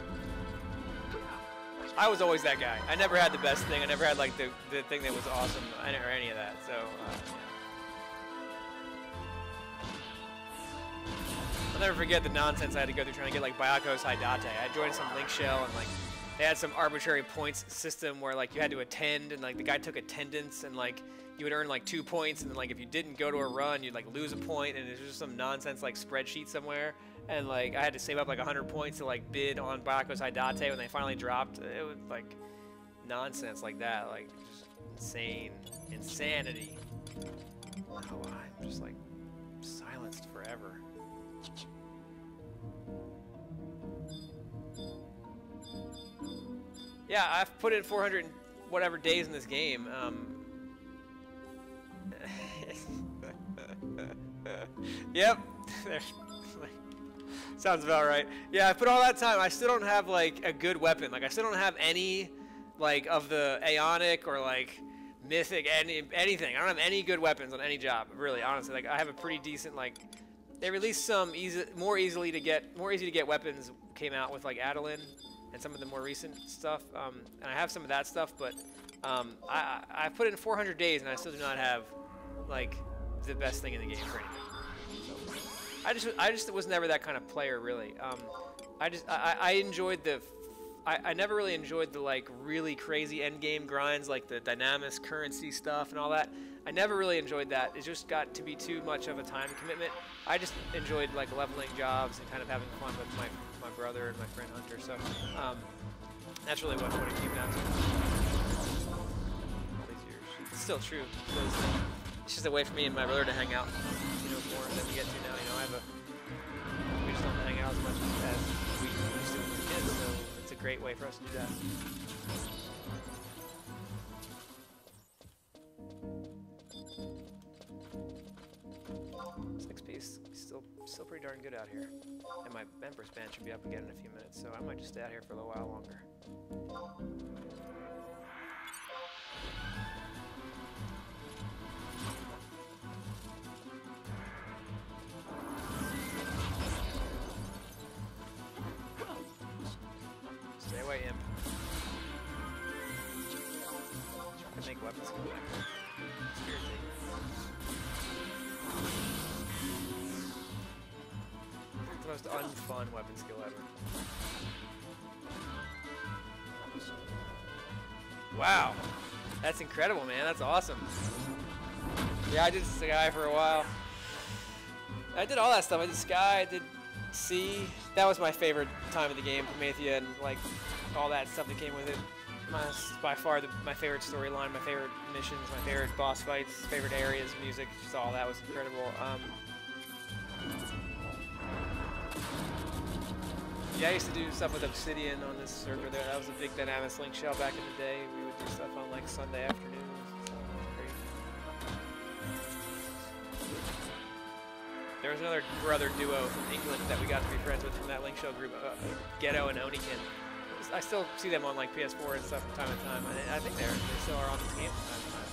I was always that guy. I never had the best thing. I never had like the thing that was awesome or any of that. So, yeah. I'll never forget the nonsense I had to go through trying to get like Byakko's Haidate. I joined some link shell and like they had some arbitrary points system where like you had to attend and like the guy took attendance and like you would earn like 2 points and then like if you didn't go to a run you'd like lose a point and it was just some nonsense like spreadsheet somewhere and like I had to save up like 100 points to like bid on Byakko's Haidate when they finally dropped. It was like nonsense like that, like just insanity. Oh, I'm just like silenced forever. Yeah, I've put in 400 whatever days in this game. Yep. Sounds about right. Yeah, I put all that time. I still don't have like a good weapon. Like I still don't have any like of the Aeonic or like Mythic anything. I don't have any good weapons on any job. Really, honestly. Like I have a pretty decent like. They released some more easy to get weapons came out with like Adeline and some of the more recent stuff. And I have some of that stuff, but I put in 400 days and I still do not have like the best thing in the game for anything. So, I just was never that kind of player really. I enjoyed I never really enjoyed the like really crazy end game grinds like the Dynamis currency stuff and all that. I never really enjoyed that. It just got to be too much of a time commitment. I just enjoyed like leveling jobs and kind of having fun with my brother and my friend Hunter. So that's really what it came down to. It's still true. It's just a way for me and my brother to hang out, you know, more than we get to now. You know, we just don't hang out as much as we used to when we were kids. So it's a great way for us to do that. 6P's still pretty darn good out here. And my members ban should be up again in a few minutes, so I might just stay out here for a little while longer. Stay away, imp. Try to make weapons go back. It's irritating. The most unfun weapon skill ever. Wow, that's incredible, man. That's awesome. Yeah, I did Sky for a while. I did all that stuff. I did Sky, I did Sea. That was my favorite time of the game, Prometheus, and like all that stuff that came with it. By far my favorite storyline, my favorite missions, my favorite boss fights, favorite areas, music, just all that was incredible. Yeah, I used to do stuff with Obsidian on this server there. That was a big Dynamis link shell back in the day. We would do stuff on like Sunday afternoons. So it was great. There was another brother duo from England that we got to be friends with from that link shell group, Ghetto and Onikin. I still see them on like PS4 and stuff from time to time. I think they still are on this game from time to time.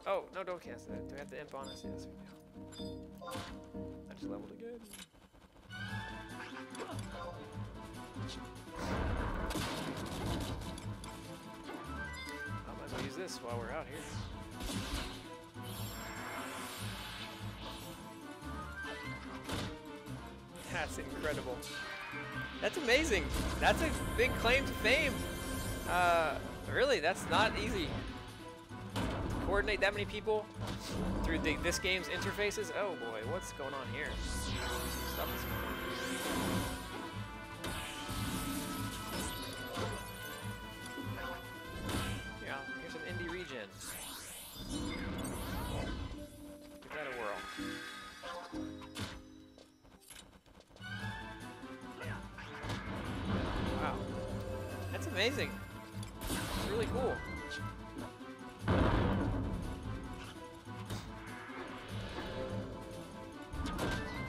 Oh, no, don't cast that. Do I have the imp on us? Yes, we do. I just leveled again. use this while we're out here. That's incredible. That's amazing. That's a big claim to fame. Really, that's not easy. To coordinate that many people through this game's interfaces. Oh boy, what's going on here? Stuff is going on. Yeah, here's some indie regen. Give that a whirl. Wow, that's amazing. It's really cool.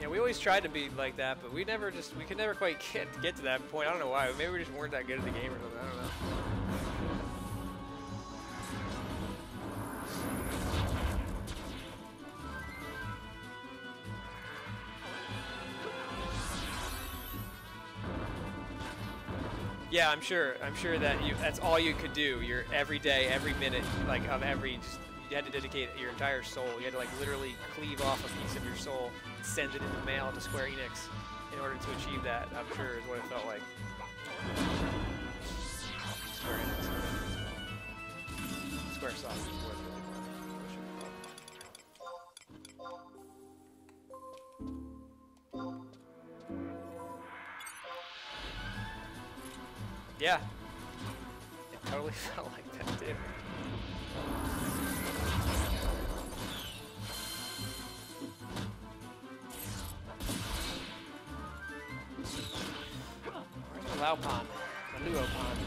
Yeah, we always tried to be like that, but we could never quite get to that point. I don't know why. Maybe we just weren't that good at the game or something. I don't know. Yeah, I'm sure that that's all you could do. Your every day, every minute, like of every, you had to dedicate your entire soul. You had to like literally cleave off a piece of your soul, and send it in the mail to Square Enix in order to achieve that. I'm sure is what it felt like. Square Enix. Squaresoft is what it really was. Yeah, it totally felt like that too. Where's the Lao Pond? The Luo Pond.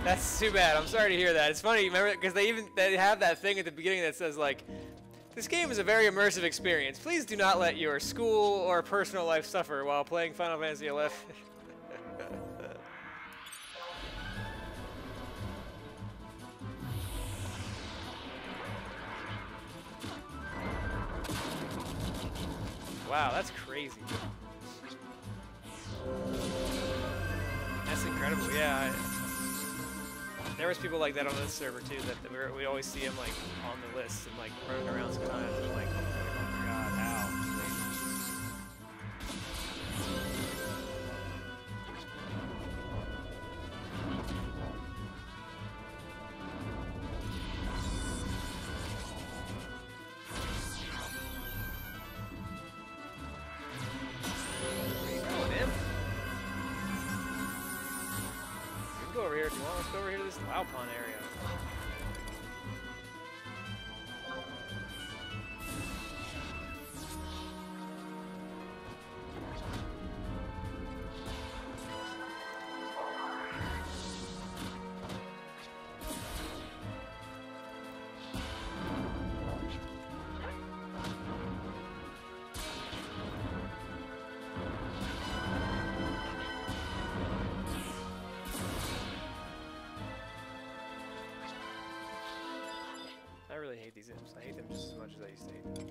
That's too bad. I'm sorry to hear that. It's funny, remember, because they have that thing at the beginning that says like, this game is a very immersive experience. Please do not let your school or personal life suffer while playing Final Fantasy XI. Wow, that's crazy. That's incredible. Yeah. There was people like that on this server too. That we always see them like on the list and like running around sometimes. And like, oh my god, how? Where you going, imp? You can go over here if you want. Let's go over here to this Lao Pond area. I really hate these imps. I hate them just as much as I used to hate them.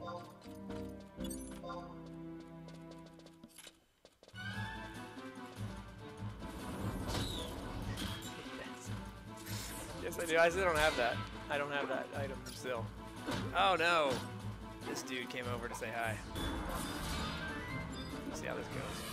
Yes, I do. I still don't have that. I don't have that item still. Oh no! This dude came over to say hi. Let's see how this goes.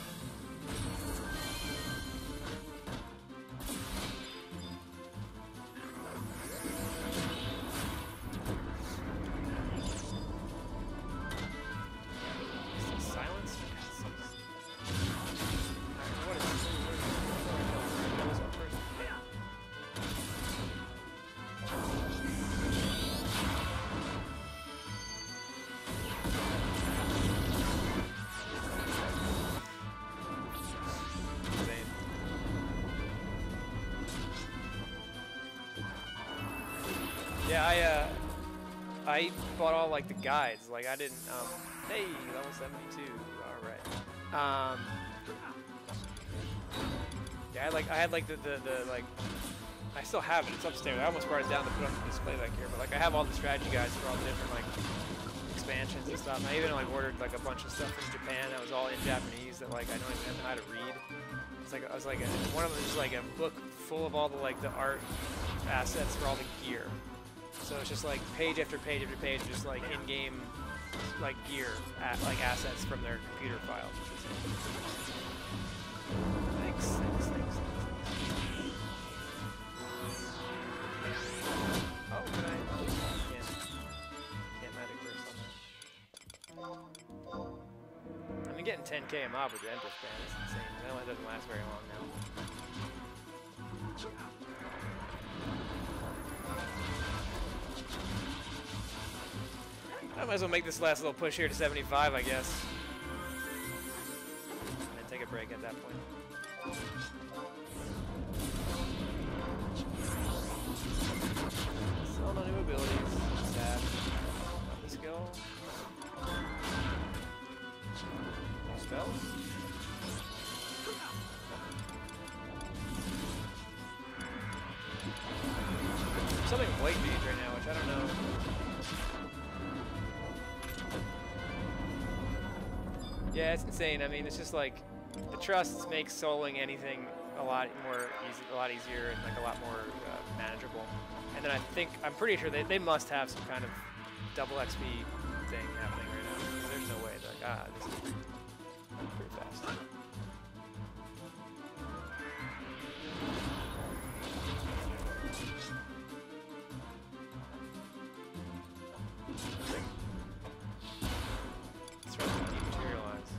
I bought all like the guides. Like I didn't. Hey, level 72. All right. Yeah, I had like the like. I still have it. It's upstairs. I almost brought it down to put on the display back here. But like I have all the strategy guides for all the different like expansions and stuff. And I even like ordered like a bunch of stuff from Japan that was all in Japanese that like I don't even know how to read. It's like one of them is like a book full of all the like the art assets for all the gear. So it's just like page after page after page, just like in-game like gear like assets from their computer files. Thanks. Oh, can I? Can't magic burst on that. I'm getting 10k a mob with the Empress Band. It's insane. That one doesn't last very long now. I might as well make this last little push here to 75, I guess. And then take a break at that point. Still no new abilities. Sad. Not the skill. Spells. Something white beads right now, which I don't know. Yeah, it's insane. I mean, it's just like the trusts make soloing anything a lot easier and like a lot more manageable. And then I'm pretty sure they must have some kind of double XP thing happening right now. There's no way. They're like, this is pretty fast. Let's try to dematerialize.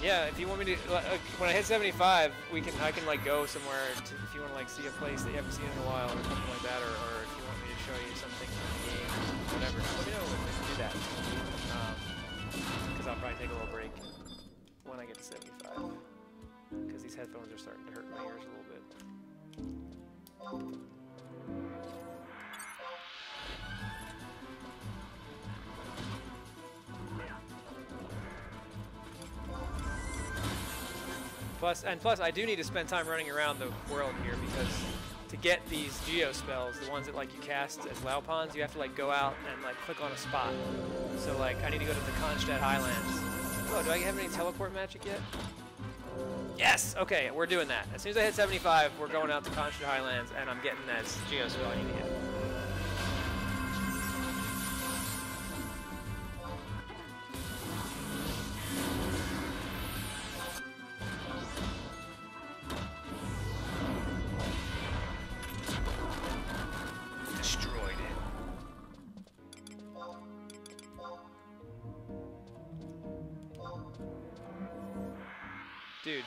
Yeah, if you want me to, when I hit 75, I can like go somewhere if you want to like see a place that you haven't seen in a while or something like that, or if you want me to show you something from the game, whatever. Let me know when we can do that. Because I'll probably take a little break when I get to 75. Because these headphones are starting to hurt my ears a little bit. Plus, I do need to spend time running around the world here because to get these Geo Spells, the ones that like you cast as Laupons, you have to like go out and like click on a spot. So like I need to go to the Kronstadt Highlands. Oh, do I have any teleport magic yet? Yes! Okay, we're doing that. As soon as I hit 75, we're going out to Kronstadt Highlands and I'm getting that Geo Spell I need to get. Dude,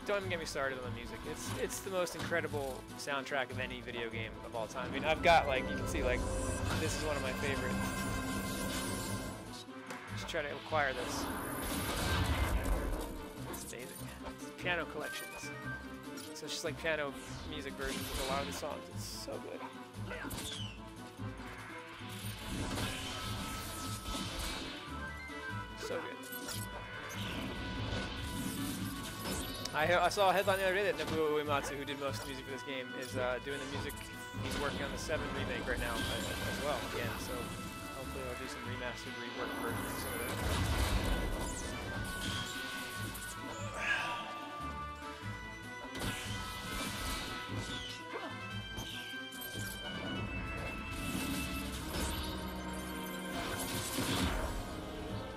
don't even get me started on the music. It's the most incredible soundtrack of any video game of all time. I mean, I've got like, you can see like, this is one of my favorites. Just try to acquire this. It's amazing. It's piano collections. So it's just like piano music versions of a lot of the songs. It's so good. So good. I saw a headline the other day that Nobuo Uematsu, who did most of the music for this game, is doing the music. He's working on the 7 remake right now as well. Again, so hopefully I'll do some remastered, rework versions of some of that.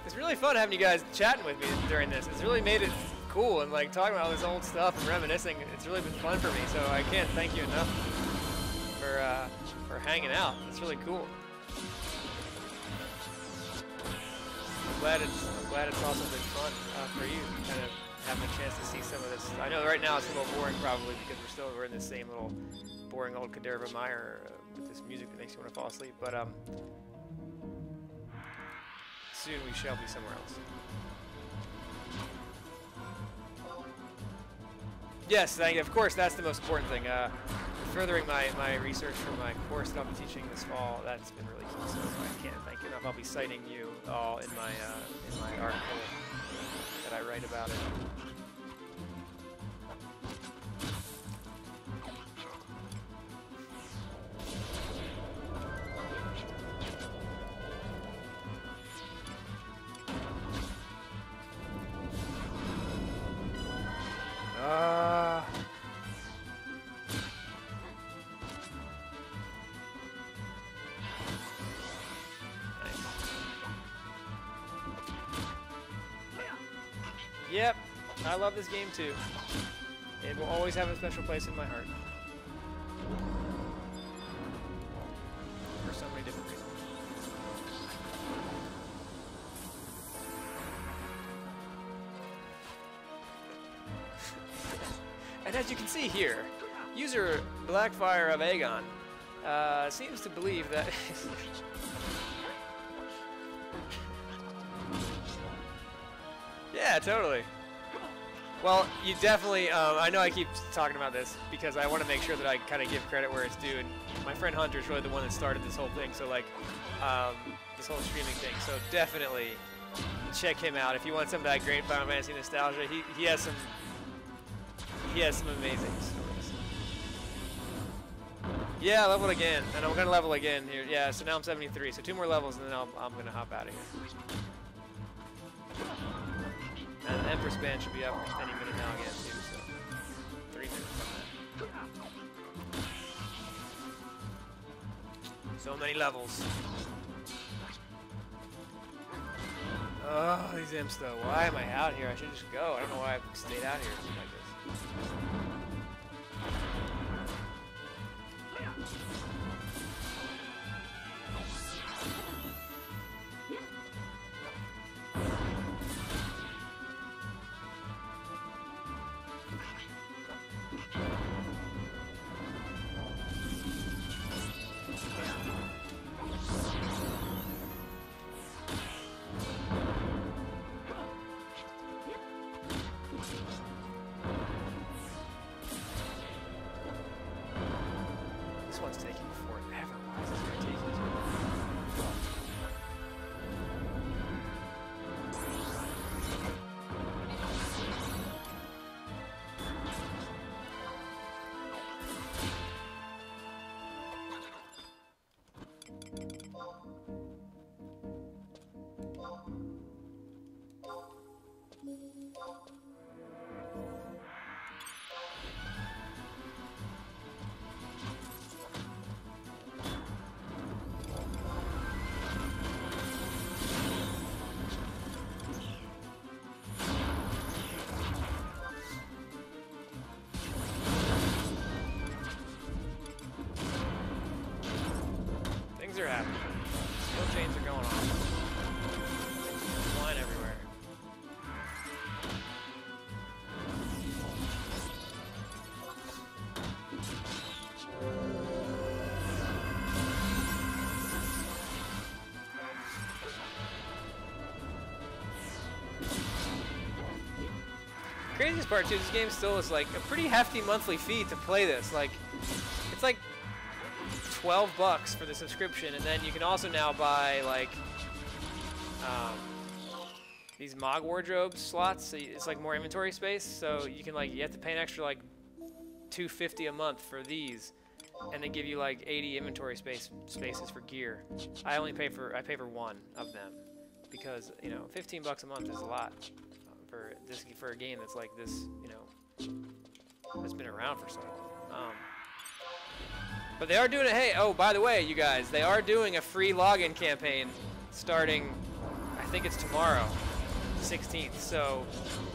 It's really fun having you guys chatting with me during this. It's really made it cool and like talking about all this old stuff and reminiscing. It's really been fun for me, so I can't thank you enough for hanging out. It's really cool. I'm glad it's also been fun for you, kind of having a chance to see some of this. I know right now it's a little boring probably because we're in this same little boring old Kaderva mire with this music that makes you want to fall asleep. But soon we shall be somewhere else. Yes, of course, that's the most important thing. Furthering my research for my course that I'll be teaching this fall, that's been really key, so I can't thank you enough. I'll be citing you all in my article that I write about it. Yep, I love this game too. It will always have a special place in my heart. For so many different reasons. And as you can see here, user Blackfire of Aegon seems to believe that... Yeah, totally. Well, you definitely, I know I keep talking about this because I want to make sure that I kind of give credit where it's due, and my friend Hunter is really the one that started this whole thing, so like, this whole streaming thing, so definitely check him out if you want some of that great Final Fantasy nostalgia. He has some amazing stories. Yeah, leveled again, and I'm gonna level again here. Yeah, so now I'm 73, so 2 more levels, and then I'm gonna hop out of here. And the Empress Band should be up any minute now again, too, so 3 minutes on that. So many levels. Oh, these imps, though. Why am I out here? I should just go. I don't know why I've stayed out here like this. This one's taking forever. Why is this going to take you Things are happening. Skill chains are going on. Flying everywhere. Craziest part too, this game still is like a pretty hefty monthly fee to play this. Like, it's like $12 for the subscription, and then you can also now buy like these Mog wardrobe slots. So it's like more inventory space. So you can you have to pay an extra like $250 a month for these, and they give you like 80 inventory spaces for gear. I pay for 1 of them because, you know, $15 a month is a lot for a game that's like this, you know, that's been around for so long. But they are doing it. Hey, oh, by the way, you guys, they are doing a free login campaign starting, I think it's tomorrow, 16th. So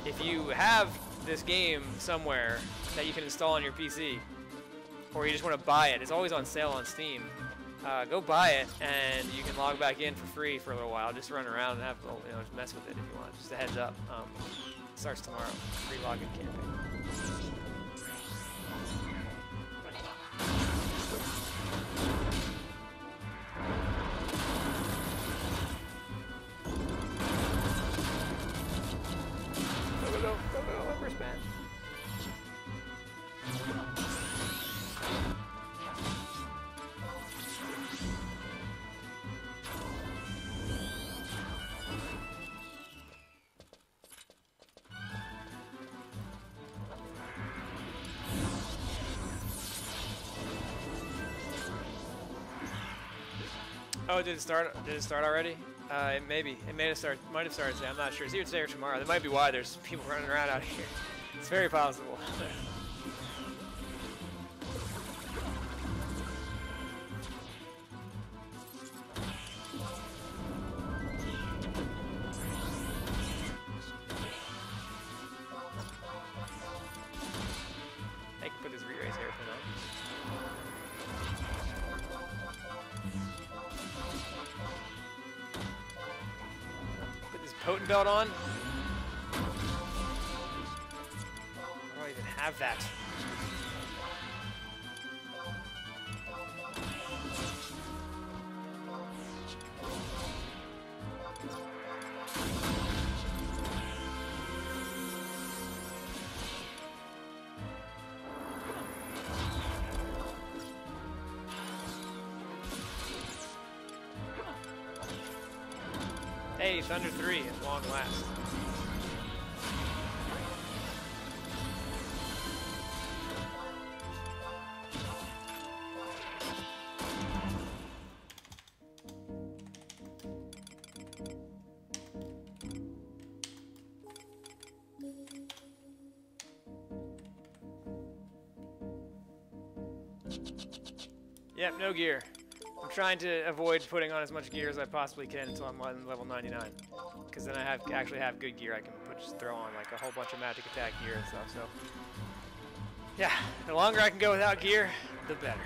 if you have this game somewhere that you can install on your PC, or you just want to buy it, it's always on sale on Steam. Go buy it, and you can log back in for free for a little while. Just run around and have, you know, just mess with it if you want. Just a heads up. It starts tomorrow. Free login campaign. Oh, did it start? Did it start already? Maybe. It may have started. Might have started today. I'm not sure. It's either today or tomorrow. That might be why there's people running around out here. It's very possible. I can put this re-raise hairpin on. Put this potent belt on. Why do I even have that? Hey, Thunder 3 at long last. Yep, no gear. I'm trying to avoid putting on as much gear as I possibly can until I'm on level 99. Because then I actually have good gear I can just throw on, like a whole bunch of magic attack gear and stuff, so. Yeah, the longer I can go without gear, the better.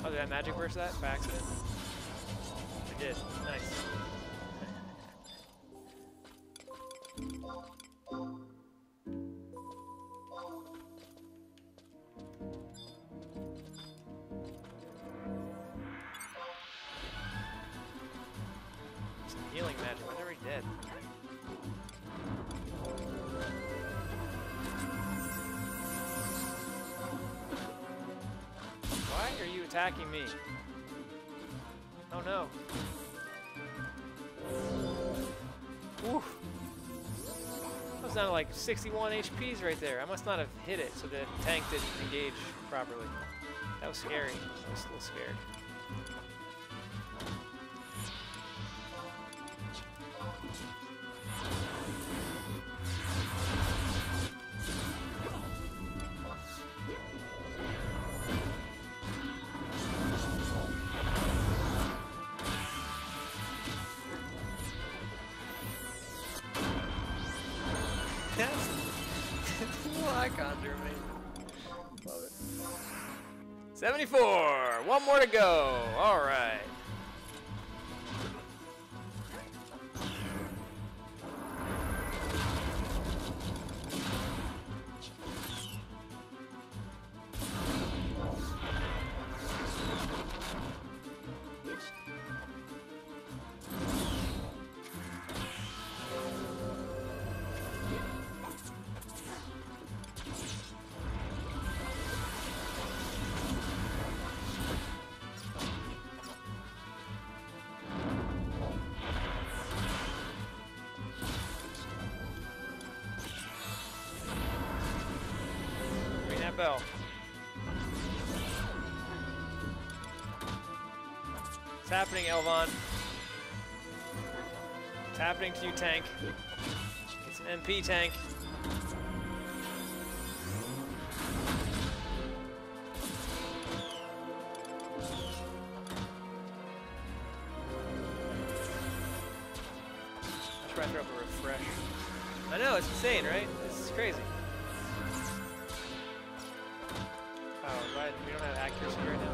Oh, did I magic burst that by accident? I did. Nice. Some healing magic. Why are they already dead? Why are you attacking me? Oh no. Ooh. That was down to like 61 HPs right there. I must not have hit it so the tank didn't engage properly. That was scary. I was a little scared. Icons are amazing. Love it. 74! One more to go. All right. Bell. It's happening, Elvon. It's happening to you, tank. It's an MP tank. before I throw up a refresh. I know, it's insane, right? This is crazy. Oh, right. We don't have accuracy right now.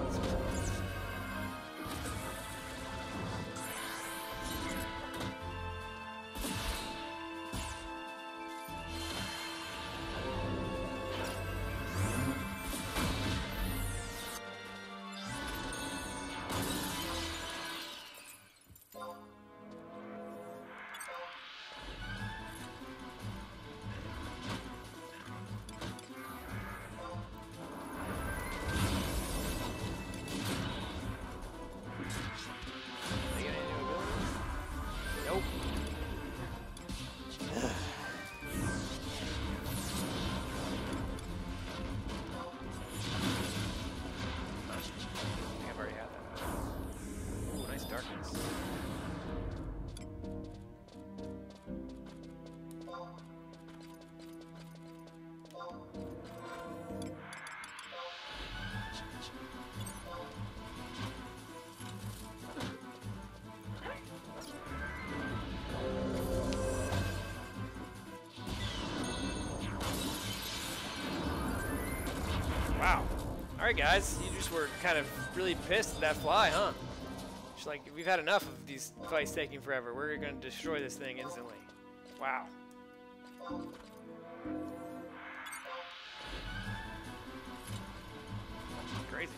Wow. Alright guys, you just were kind of really pissed at that fly, huh? Just like, we've had enough of these fights taking forever. We're going to destroy this thing instantly. Wow. Crazy.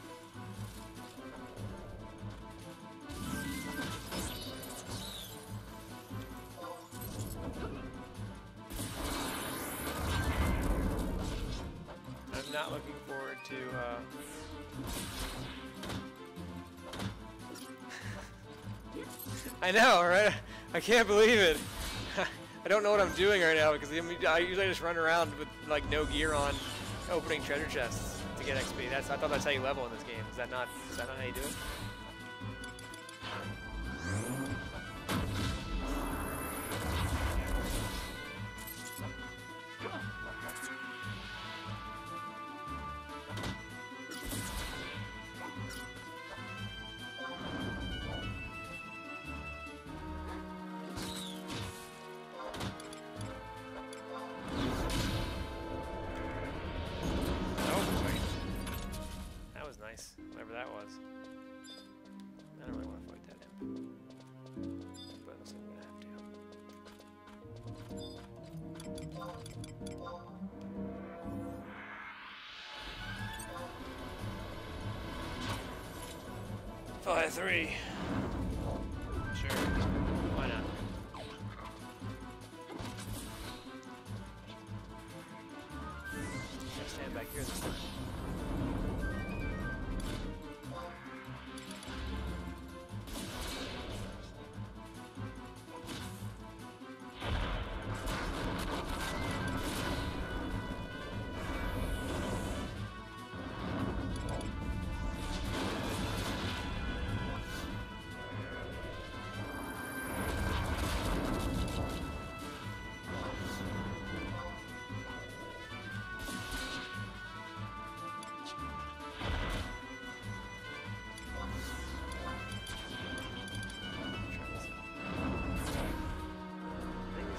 I'm not looking forward to I know, right? I can't believe it. I don't know what I'm doing right now because I usually just run around with like no gear on, opening treasure chests to get XP. I thought that's how you level in this game. Is that not how you do it? Whatever that was. I don't really want to fight that imp. But it looks like I'm gonna have to. 5-3. Sure. Why not? Gotta stand back here this time.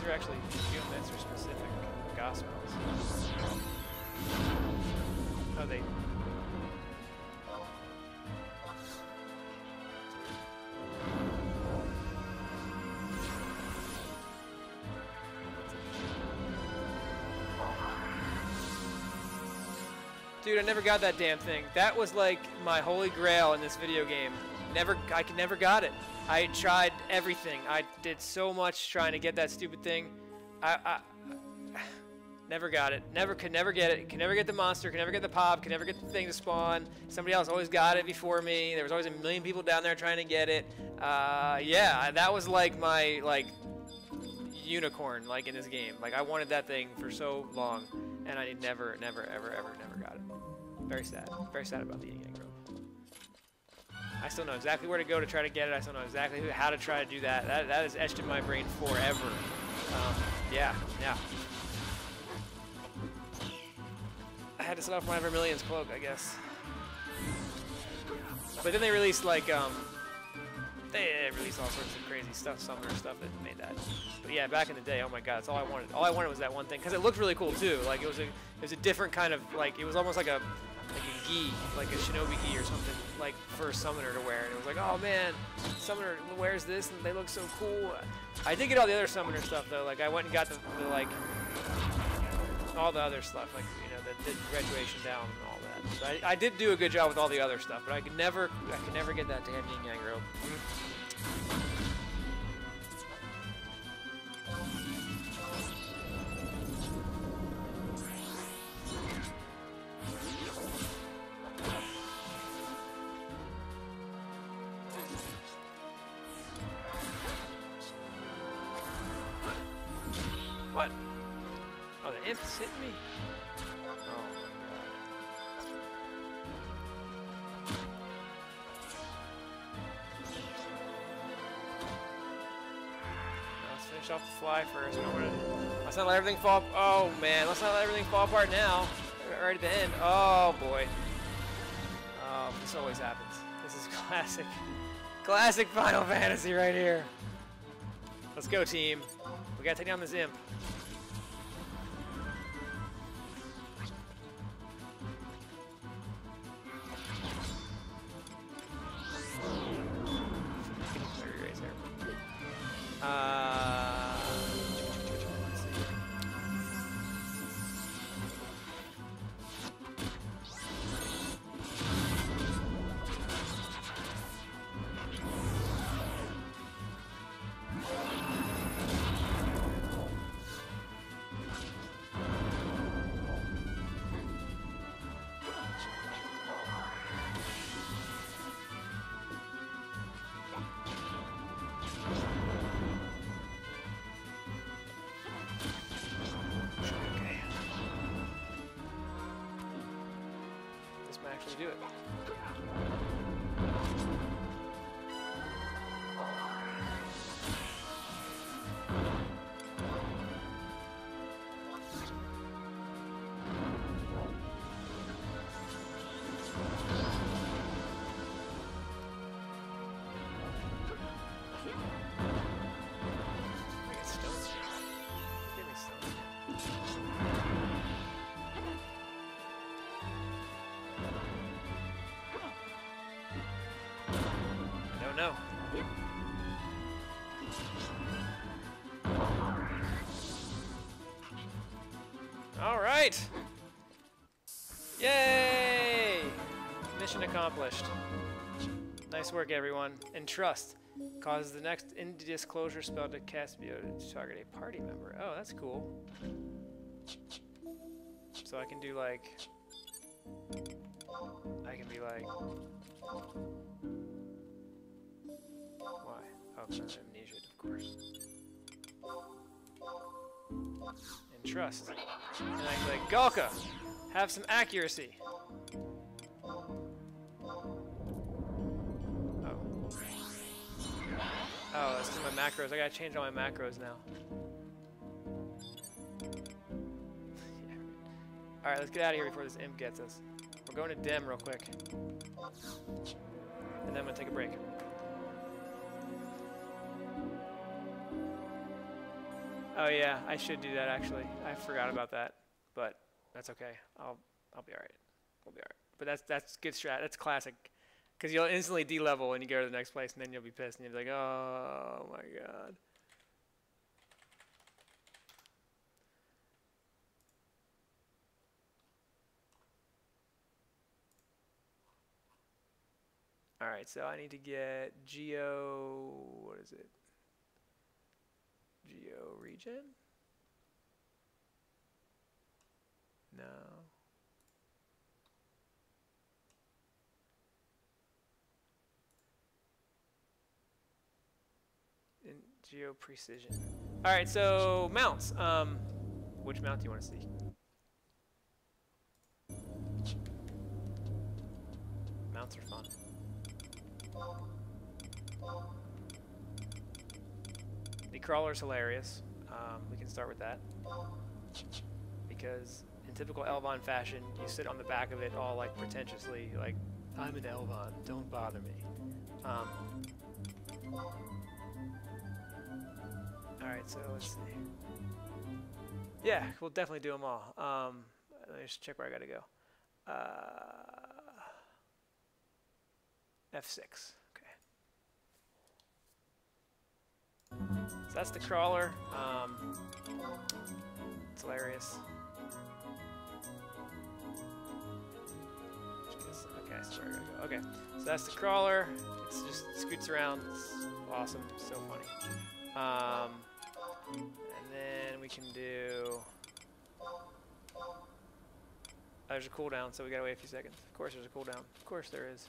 Are actually Geomancer specific Geo Spells. Oh, they. Dude, I never got that damn thing. That was like my holy grail in this video game. I never got it. I tried everything. I did so much trying to get that stupid thing. I never got it. Could never get it. Could never get the monster. Could never get the pop. Could never get the thing to spawn. Somebody else always got it before me. There was always a million people down there trying to get it. Yeah, that was like my unicorn in this game. Like I wanted that thing for so long, and I never got it. Very sad. Very sad about the Yin Yang Rope. I still know exactly where to go to try to get it. I still know exactly how to try to do that. That is etched in my brain forever. Yeah. I had to set off my Vermilion's cloak, I guess. But then they released that they released all sorts of crazy stuff, summoner stuff that made that. But yeah, back in the day, oh my god, that's all I wanted. All I wanted was that one thing, because it looked really cool too. Like it was a different kind of, like, it was almost like a gi, like a shinobi gi or something, like for a summoner to wear. And it was like, oh man, summoner wears this and they look so cool. I did get all the other summoner stuff though. Like I went and got the like all the other stuff, like, you know, the graduation down and all that. So I did do a good job with all the other stuff, but I could never get that damn yin yang robe. What? Oh, the imp's hitting me? Oh my god. Let's finish off the fly first. Let's not let everything fall. Oh man, let's not let everything fall apart now. Right at the end. Oh boy. Oh, this always happens. This is classic. Classic Final Fantasy right here. Let's go, team. We gotta take down this imp. Let's see. Actually do it. No. All right. Yay! Mission accomplished. Nice work, everyone. And trust causes the next indisclosure spell to cast to target a party member. Oh, that's cool. So I can do like, I can be like. Why? Oh, because I'm amnesia, of course. And trust. And I can be like, Galka, have some accuracy. Oh. Oh, that's to my macros. I gotta change all my macros now. Yeah. Alright, let's get out of here before this imp gets us. We're going to Dem real quick. And then I'm gonna take a break. Oh yeah, I should do that actually. I forgot about that, but that's okay. I'll be all right. We'll be all right. But that's good strat. That's classic, because you'll instantly de-level when you go to the next place, and then you'll be pissed, and you'll be like, oh my god. All right, so I need to get Geo. What is it? Geo regen? No. In Geo precision. All right, so mounts. Which mount do you want to see? Mounts are fun. The crawler's hilarious. We can start with that. Because in typical Elvon fashion, you sit on the back of it all like pretentiously, like, I'm an Elvon, don't bother me. Alright, so let's see. Yeah, we'll definitely do them all. Let me just check where I gotta go. F6. Okay. So that's the crawler. It's hilarious. Okay, so where I gotta go. Okay, so that's the crawler. It just scoots around. It's awesome. So funny. And then we can do. There's a cooldown, so we gotta wait a few seconds. Of course, there's a cooldown. Of course, there is.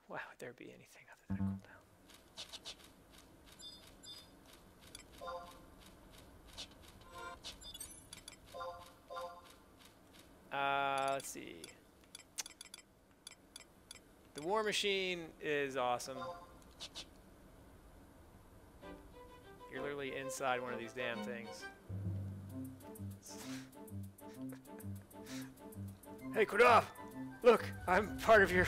Why would there be anything other than a cooldown? Let's see. The War Machine is awesome. You're literally inside one of these damn things. Hey, Kudaf! Look, I'm part of you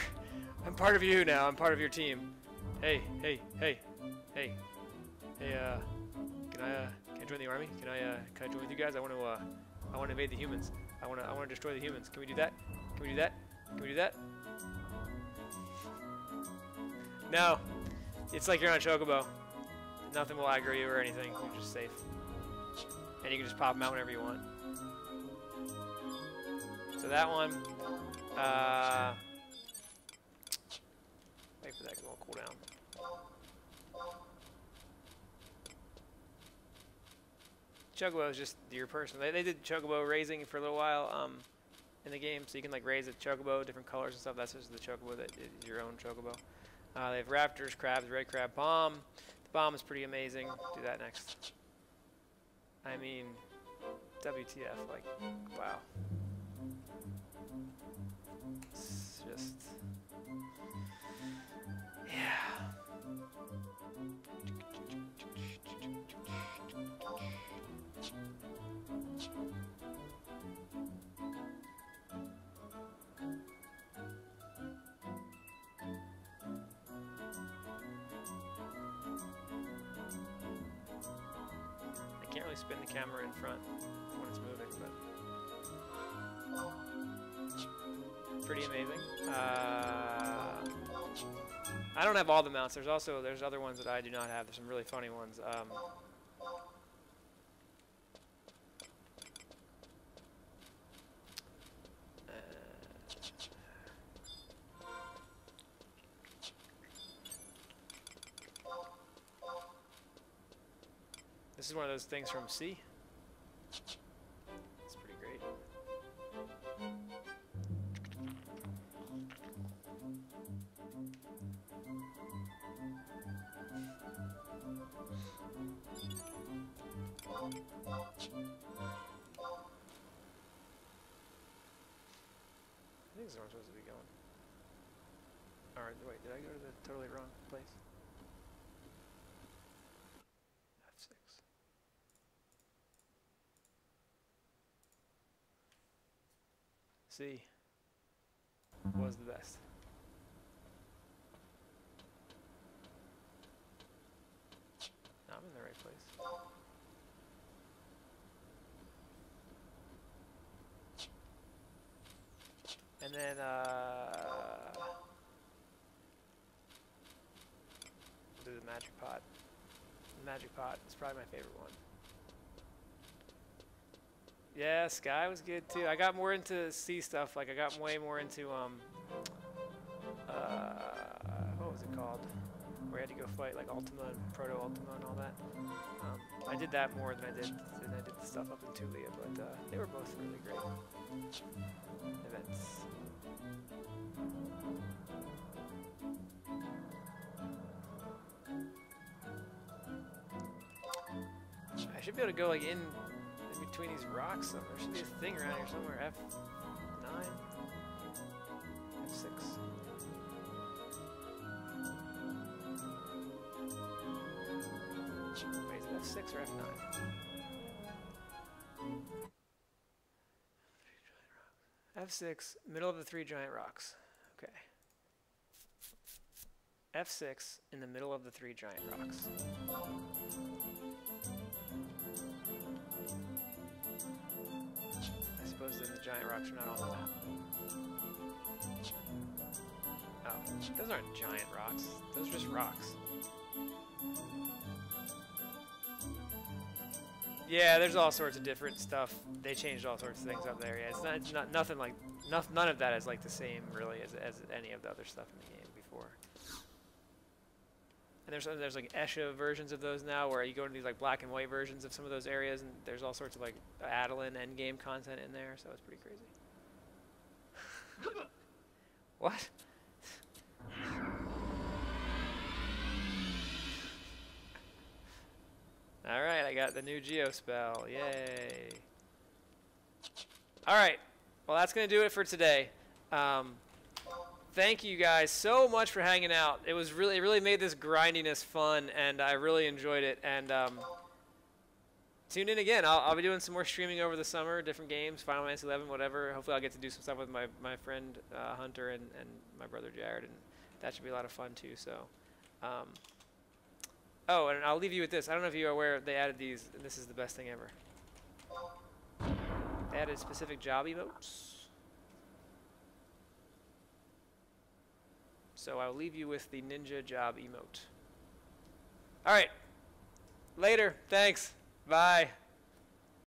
now. I'm part of your team. Hey, can I join the army? Can I join with you guys? I want to invade the humans. I want to destroy the humans. Can we do that? Can we do that? Can we do that? No. It's like you're on a chocobo. Nothing will aggro you or anything. You're just safe. And you can just pop them out whenever you want. So that one, wait for that to cool down. Chocobo is just your person. They did chocobo raising for a little while in the game, so you can like raise a chocobo, different colors and stuff. That's just the chocobo that is your own chocobo. They have raptors, crabs, red crab, bomb. The bomb is pretty amazing. Do that next. I mean, WTF, like, wow. It's just, yeah. I can't really spin the camera in front when it's moving, but pretty amazing. I don't have all the mounts. There's other ones that I do not have. There's some really funny ones. This is one of those things from C. It's pretty great. I think this is where I'm supposed to be going. Alright, wait, did I go to the totally wrong place? F6. C was the best. No, I'm in the right place. And then, we'll do the magic pot. The magic pot is probably my favorite one. Yeah, Sky was good too. I got more into sea stuff. Like I got way more into what was it called? Where I had to go fight like Ultima and Proto Ultima and all that. I did that more than I did the stuff up in Tulia, but they were both really great events. I should be able to go like in between these rocks somewhere. There should be a thing around here somewhere. F9? F6. Wait, is it F6 or F9? F6, middle of the three giant rocks. Okay. F6 in the middle of the 3 giant rocks. I suppose then the giant rocks are not on the map. Oh, those aren't giant rocks. Those are just rocks. Yeah, there's all sorts of different stuff. They changed all sorts of things up there. Yeah, it's not nothing like none of that is like the same really as any of the other stuff in the game before. And there's like Esha versions of those now, where you go into these like black and white versions of some of those areas, and there's all sorts of like Adeline endgame content in there, so it's pretty crazy. What? Alright, I got the new Geo spell. Yay. Alright, well that's going to do it for today. Thank you guys so much for hanging out. It really made this grindiness fun, and I really enjoyed it. And tune in again. I'll be doing some more streaming over the summer, different games, Final Fantasy 11, whatever. Hopefully I'll get to do some stuff with my friend Hunter and my brother Jared, and that should be a lot of fun too. So. Oh, and I'll leave you with this. I don't know if you're aware they added these, and this is the best thing ever. They added specific job emotes. So I'll leave you with the ninja job emote. All right. Later. Thanks. Bye.